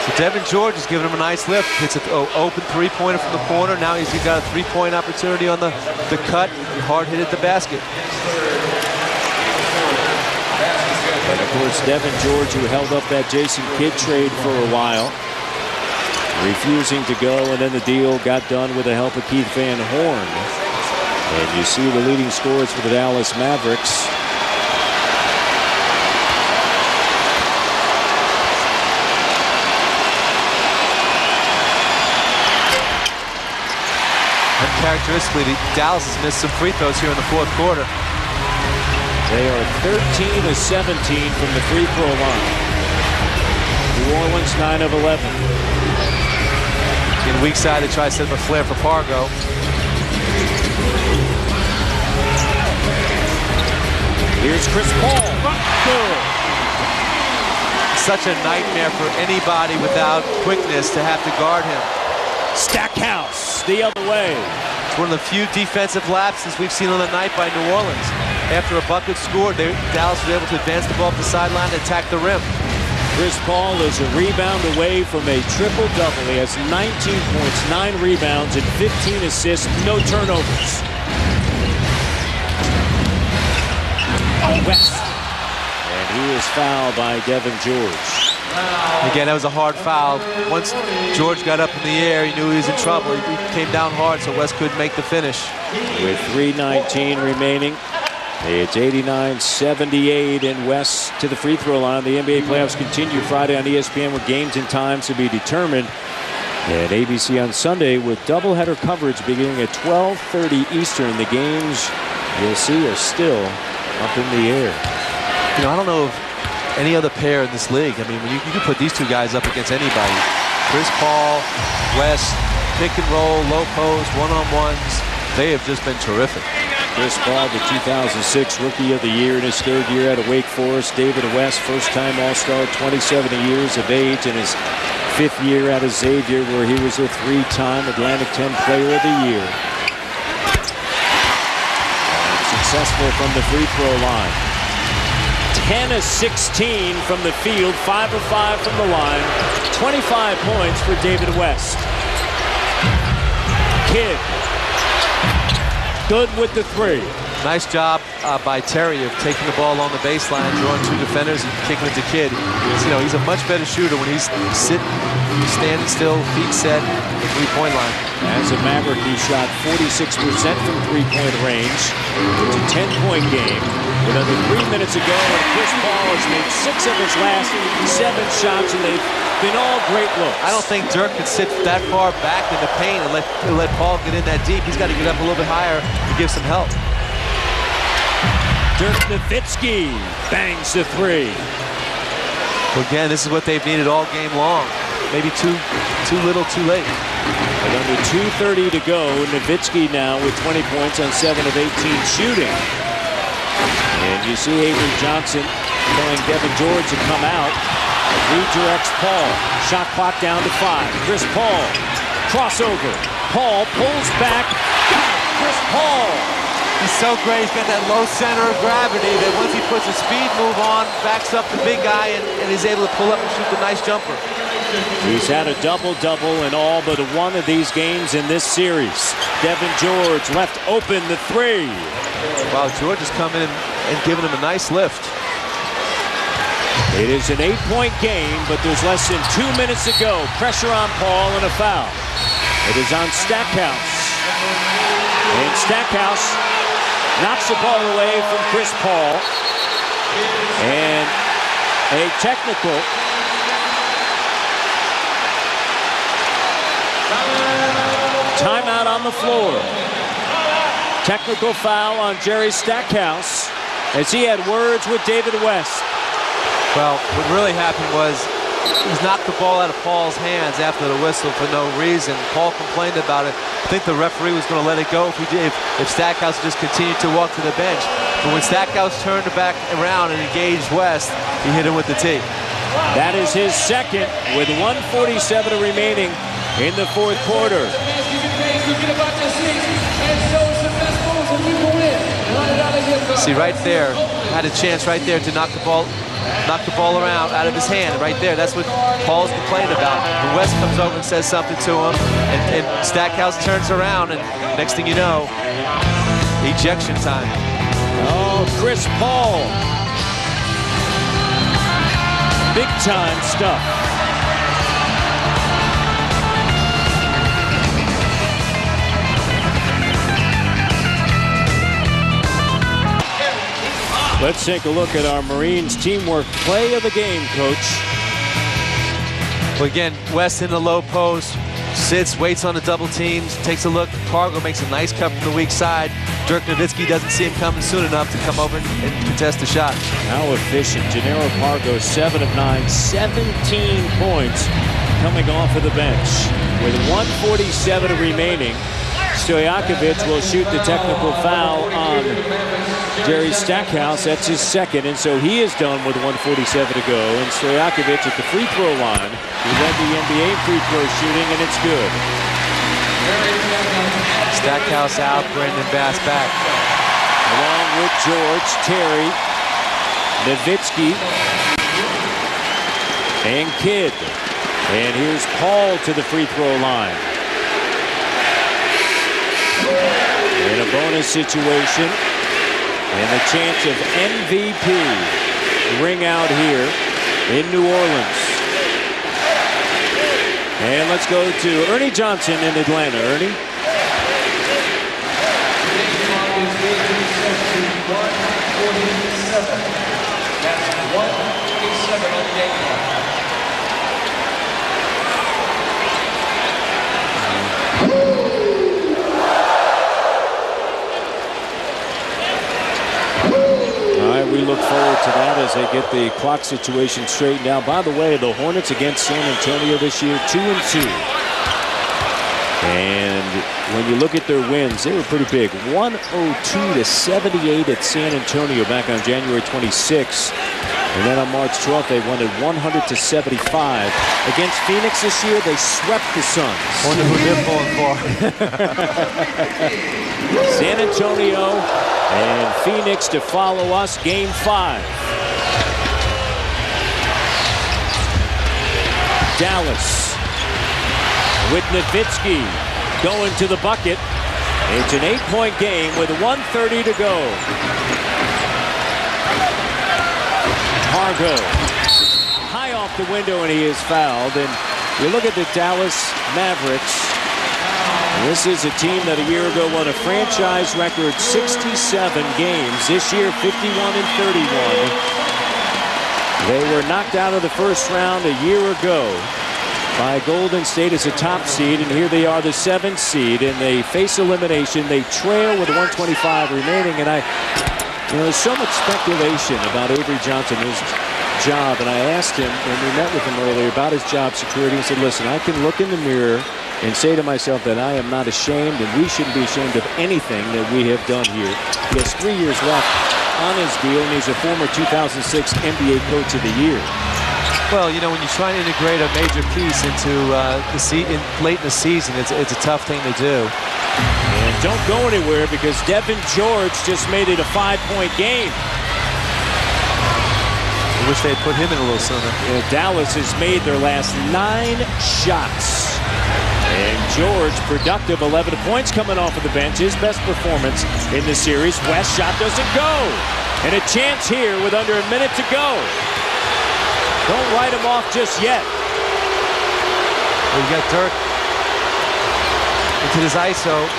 S1: So Devin George is giving him a nice lift. Hits an open three-pointer from the corner. Now he's got a three-point opportunity on the cut. Hard hit at the basket.
S2: And, of course, Devin George, who held up that Jason Kidd trade for a while, refusing to go, and then the deal got done with the help of Keith Van Horn. And you see the leading scorers for the Dallas Mavericks.
S1: Uncharacteristically, Dallas has missed some free throws here in the fourth quarter.
S2: They are 13 of 17 from the free throw line. New Orleans 9 of 11.
S1: In weak side, they try to set up a flare for Pargo.
S2: Here's Chris Paul. Good.
S1: Such a nightmare for anybody without quickness to have to guard him.
S2: Stackhouse the other way.
S1: It's one of the few defensive lapses we've seen on the night by New Orleans. After a bucket scored, Dallas was able to advance the ball up the sideline and attack the rim.
S2: Chris Paul is a rebound away from a triple-double. He has 19 points, 9 rebounds, and 15 assists, no turnovers. West. And he is fouled by Devin George.
S1: Again, that was a hard foul. Once George got up in the air, he knew he was in trouble. He came down hard, so West couldn't make the finish.
S2: With 3:19 remaining, it's 89-78 in West to the free throw line. The NBA playoffs continue Friday on ESPN with games and times to be determined. And ABC on Sunday with doubleheader coverage beginning at 12:30 Eastern. The games you'll see are still up in the air.
S1: You know, I don't know of any other pair in this league. I mean, when you can put these two guys up against anybody. Chris Paul, West, pick and roll, low post, one-on-ones. They have just been terrific.
S2: Chris Paul, the 2006 Rookie of the Year in his 3rd year out of Wake Forest. David West, first-time All-Star, 27 years of age, in his 5th year out of Xavier, where he was a 3-time Atlantic 10 Player of the Year. And successful from the free throw line. 10 of 16 from the field, 5 of 5 from the line. 25 points for David West. Kidd. Good with the 3.
S1: Nice job by Terry of taking the ball along the baseline, drawing 2 defenders and kicking it to Kidd. You know, he's a much better shooter when he's sitting, standing still, feet set, at the 3-point line.
S2: As a Maverick, he shot 46% from 3-point range. It's a 10-point game. With under 3 minutes ago, and Chris Paul has made 6 of his last 7 shots, and they've been all great looks.
S1: I don't think Dirk could sit that far back in the paint and let Paul get in that deep. He's got to get up a little bit higher to give some help.
S2: Dirk Nowitzki bangs the 3.
S1: Well, again, this is what they've needed all game long. Maybe too little, too late.
S2: With under 2:30 to go, Nowitzki now with 20 points on 7 of 18 shooting. And you see Avery Johnson telling Devin George to come out. Redirects Paul. Shot clock down to 5. Chris Paul. Crossover. Paul pulls back. Got it. Chris Paul.
S1: He's so great. He's got that low center of gravity that once he puts a speed move on, backs up the big guy and is able to pull up and shoot the nice jumper.
S2: He's had a double-double in all but one of these games in this series. Devin George left open the three.
S1: Wow, George is coming in and giving him a nice lift.
S2: It is an 8-point game, but there's less than 2 minutes to go. Pressure on Paul and a foul. It is on Stackhouse. And Stackhouse knocks the ball away from Chris Paul. And a technical. Timeout on the floor. Technical foul on Jerry Stackhouse as he had words with David West.
S1: Well, what really happened was he's knocked the ball out of Paul's hands after the whistle for no reason. Paul complained about it. I think the referee was going to let it go if Stackhouse just continued to walk to the bench. But when Stackhouse turned back around and engaged West, he hit him with the tee.
S2: That is his second with 1:47 remaining in the fourth quarter.
S1: See, right there, had a chance right there to knock the ball around out of his hand right there. That's what Paul's complaining about. When West comes over and says something to him, and Stackhouse turns around, and next thing you know, ejection time.
S2: Oh, Chris Paul. Big time stuff. Let's take a look at our Marines teamwork play of the game, Coach.
S1: Well, again, West in the low post, sits, waits on the double teams, takes a look. Cargo makes a nice cut from the weak side. Dirk Nowitzki doesn't see him coming soon enough to come over and contest the shot.
S2: How efficient. Gennaro Pargo, 7 of 9, 17 points coming off of the bench. With 1:47 remaining, Stojakovic will shoot the technical foul on Jerry Stackhouse. That's his second, and so he is done with 1:47 to go. And Stojakovic at the free throw line. He led the NBA free throw shooting, and it's good.
S1: Stackhouse out, Brandon Bass back.
S2: Along with George, Terry, Nowitzki, and Kidd. And here's Paul to the free throw line. In a bonus situation, and the chance of MVP ring out here in New Orleans. And let's go to Ernie Johnson in Atlanta. Ernie. We look forward to that as they get the clock situation straightened out. By the way, the Hornets against San Antonio this year, 2-2. And when you look at their wins, they were pretty big. 102-78 at San Antonio back on January 26th. And then on March 12th, they won at 100-75. Against Phoenix this year, they swept the Suns.
S1: Wonder who they're pulling for.
S2: San Antonio and Phoenix to follow us, Game 5. Dallas with Nowitzki going to the bucket. It's an 8-point game with 1:30 to go. Pargo high off the window, and he is fouled. And you look at the Dallas Mavericks. This is a team that a year ago won a franchise record 67 games. This year, 51-31. They were knocked out of the first round a year ago by Golden State as a top seed, and here they are, the 7th seed, and they face elimination. They trail with 125 remaining, and there's so much speculation about Avery Johnson, his job, and I asked him when we met with him earlier about his job security. He said, listen, I can look in the mirror and say to myself that I am not ashamed, and we shouldn't be ashamed of anything that we have done here. He has 3 years left on his deal, and he's a former 2006 NBA Coach of the Year.
S1: Well, when you try to integrate a major piece into late in the season, it's a tough thing to do.
S2: And don't go anywhere, because Devin George just made it a 5-point game.
S1: I wish they had put him in a little sooner.
S2: Yeah, Dallas has made their last 9 shots. And George, productive, 11 points coming off of the bench. His best performance in the series. West shot doesn't go. And a chance here with under a minute to go. Don't write him off just yet.
S1: Well, you got Dirk into this ISO.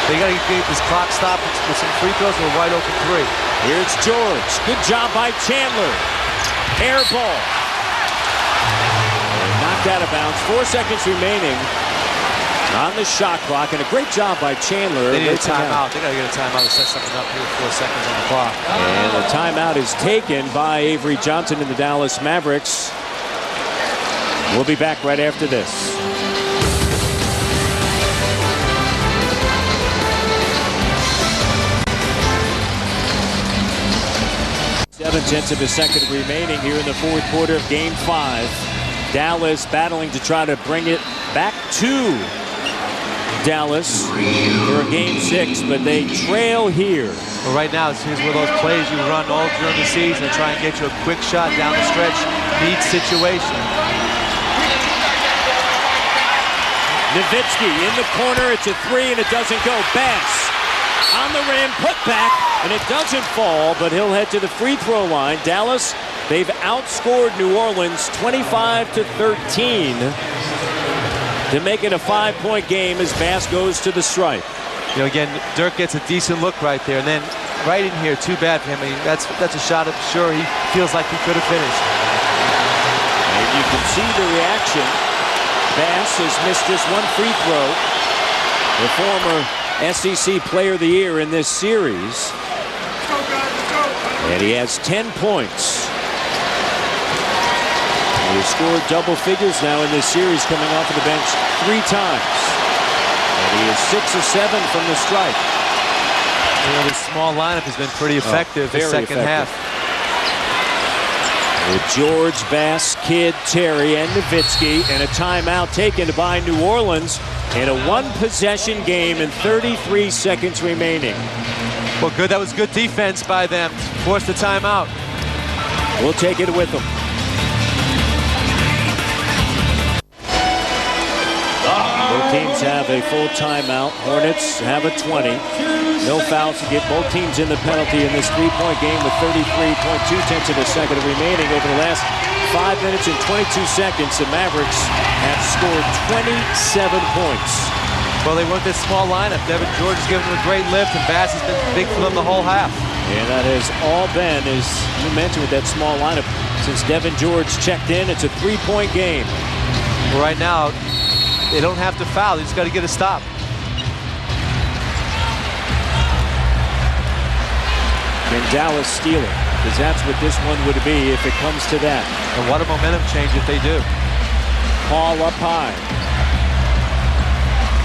S1: They got to get this clock stopped with some free throws and a wide open 3.
S2: Here's George. Good job by Chandler. Air ball. Knocked out of bounds. 4 seconds remaining on the shot clock, and a great job by Chandler.
S1: They need a timeout. They got to get a timeout to set something up here with 4 seconds on the clock.
S2: And the timeout is taken by Avery Johnson and the Dallas Mavericks. We'll be back right after this. 7/10 of a second remaining here in the fourth quarter of Game 5. Dallas battling to try to bring it back to Dallas for a Game 6, but they trail here.
S1: Well, right now, here's where those plays you run all during the season, try and get you a quick shot down the stretch, need situation.
S2: Nowitzki in the corner, it's a 3 and it doesn't go. Bass on the rim, put back, and it doesn't fall, but he'll head to the free throw line. Dallas, they've outscored New Orleans 25-13 to make it a 5-point game as Bass goes to the stripe.
S1: You know, again, Dirk gets a decent look right there, and then right in here, too bad for him. I mean, that's a shot I'm sure he feels like he could have finished.
S2: And you can see the reaction. Bass has missed just 1 free throw. The former SEC Player of the Year in this series. And he has 10 points. He has scored double figures now in this series, coming off of the bench 3 times. And he is 6 of 7 from the stripe.
S1: You know, this small lineup has been pretty effective the second half.
S2: With George, Bass, Kidd, Terry, and Nowitzki, and a timeout taken by New Orleans in a 1-possession game and 33 seconds remaining.
S1: Well, good. That was good defense by them. Forced the timeout.
S2: We'll take it with them. Both teams have a full timeout. Hornets have a 20. No fouls to get both teams in the penalty in this 3-point game with 33.2 of a second remaining. Over the last 5 minutes and 22 seconds, the Mavericks have scored 27 points.
S1: Well, they went this small lineup. Devin George has given them a great lift, and Bass has been big for them the whole half.
S2: And that has all been, as you mentioned, with that small lineup. Since Devin George checked in, it's a 3-point game.
S1: Well, right now, they don't have to foul. They just got to get a stop.
S2: Can Dallas steal it? Because that's what this one would be if it comes to that.
S1: And what a momentum change if they do.
S2: Paul up high.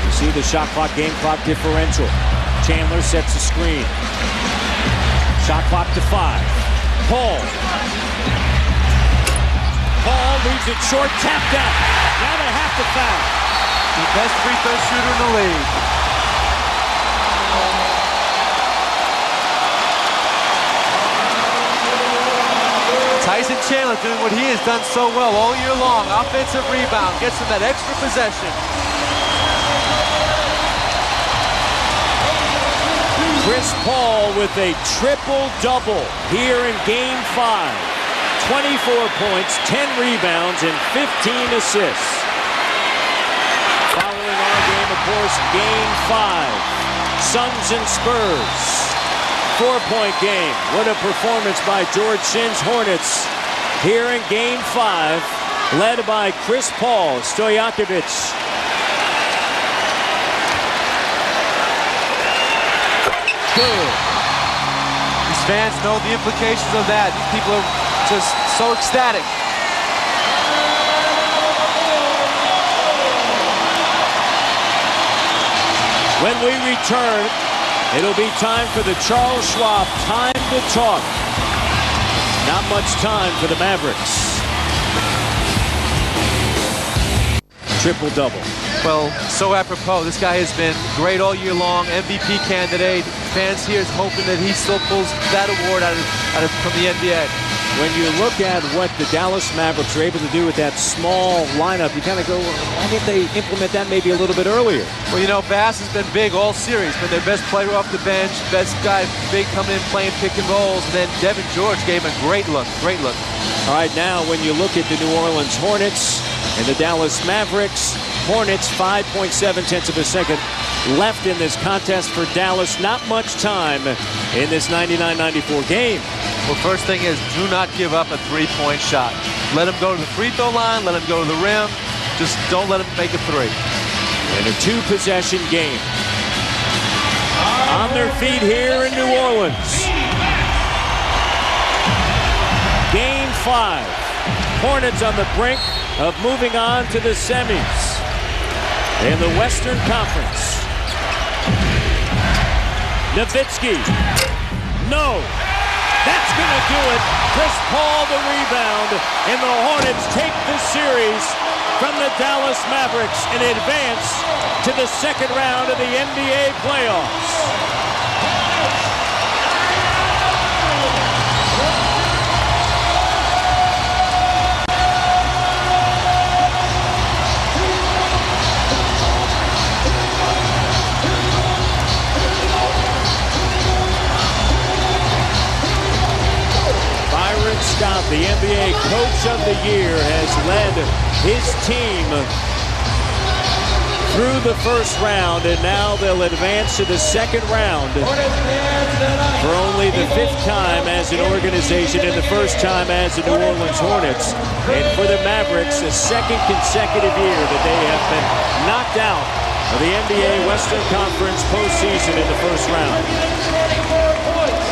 S2: You see the shot clock, game clock differential. Chandler sets the screen. Shot clock to 5. Paul. Paul leaves it short, tapped out. Now they have to foul.
S1: The best free throw shooter in the league. Tyson Chandler doing what he has done so well all year long. Offensive rebound, gets him that extra possession.
S2: Chris Paul with a triple-double here in Game 5. 24 points, 10 rebounds, and 15 assists. Following our game, of course, Game 5. Suns and Spurs. 4-point game. What a performance by George Shinn's Hornets here in Game 5, led by Chris Paul. Stojakovic.
S1: Good. These fans know the implications of that. These people are just so ecstatic.
S2: When we return, it'll be time for the Charles Schwab Time to Talk. Not much time for the Mavericks. Triple-double.
S1: Well, so apropos, this guy has been great all year long, MVP candidate. Fans here is hoping that he still pulls that award from the NBA.
S2: When you look at what the Dallas Mavericks are able to do with that small lineup, you kind of go, why didn't they implement that maybe a little bit earlier?
S1: Well, you know, Bass has been big all series, been their best player off the bench, best guy big coming in playing pick and rolls, and then Devin George gave him a great look.
S2: All right, now when you look at the New Orleans Hornets and the Dallas Mavericks, Hornets 5.7 tenths of a second left in this contest for Dallas. Not much time in this 99-94 game.
S1: Well, first thing is, do not give up a three-point shot. Let him go to the free throw line, let him go to the rim. Just don't let him make a three.
S2: In a two-possession game. On their feet here in New Orleans. Game 5. Hornets on the brink of moving on to the semis in the Western Conference. Nowitzki. No. That's going to do it. Chris Paul the rebound, and the Hornets take the series from the Dallas Mavericks and advance to the second round of the NBA playoffs. Scott, the NBA Coach of the Year, has led his team through the first round, and now they'll advance to the second round for only the 5th time as an organization and the first time as the New Orleans Hornets. And for the Mavericks, the second consecutive year that they have been knocked out of the NBA Western Conference postseason in the first round.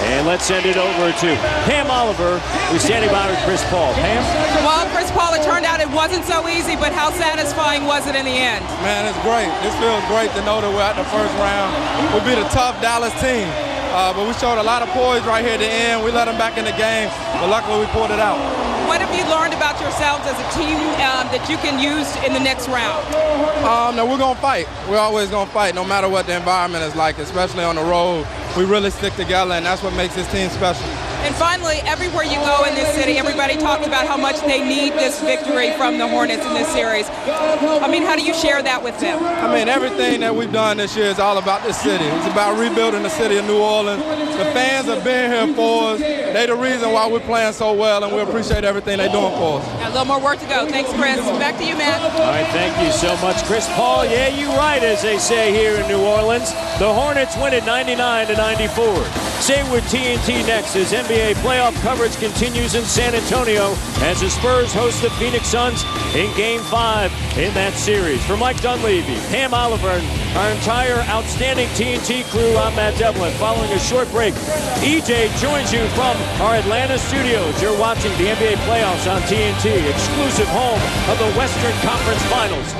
S2: And let's send it over to Pam Oliver, who's standing by with Chris Paul. Pam?
S3: Well, Chris Paul, it turned out it wasn't so easy, but how satisfying was it in the end?
S4: Man, it's great. This feels great to know that we're at the first round. We beat a tough Dallas team, but we showed a lot of poise right here at the end. We let them back in the game, but luckily we pulled it out.
S3: What have you learned about yourselves as a team that you can use in the next round?
S4: No, we're going to fight. We're always going to fight, no matter what the environment is like, especially on the road. We really stick together, and that's what makes this team special.
S3: And finally, everywhere you go in this city, everybody talks about how much they need this victory from the Hornets in this series. I mean, how do you share that with them?
S4: I mean, everything that we've done this year is all about this city. It's about rebuilding the city of New Orleans. The fans have been here for us. They're the reason why we're playing so well, and we appreciate everything they're doing for us.
S3: Now, a little more work to go. Thanks, Chris. Back to you, Matt.
S2: All right, thank you so much, Chris Paul. Yeah, you're right, as they say here in New Orleans. The Hornets win it 99-94. Stay with TNT next as NBA playoff coverage continues in San Antonio as the Spurs host the Phoenix Suns in Game 5 in that series. For Mike Dunleavy, Pam Oliver, and our entire outstanding TNT crew, I'm Matt Devlin. Following a short break, EJ joins you from our Atlanta studios. You're watching the NBA playoffs on TNT, exclusive home of the Western Conference Finals.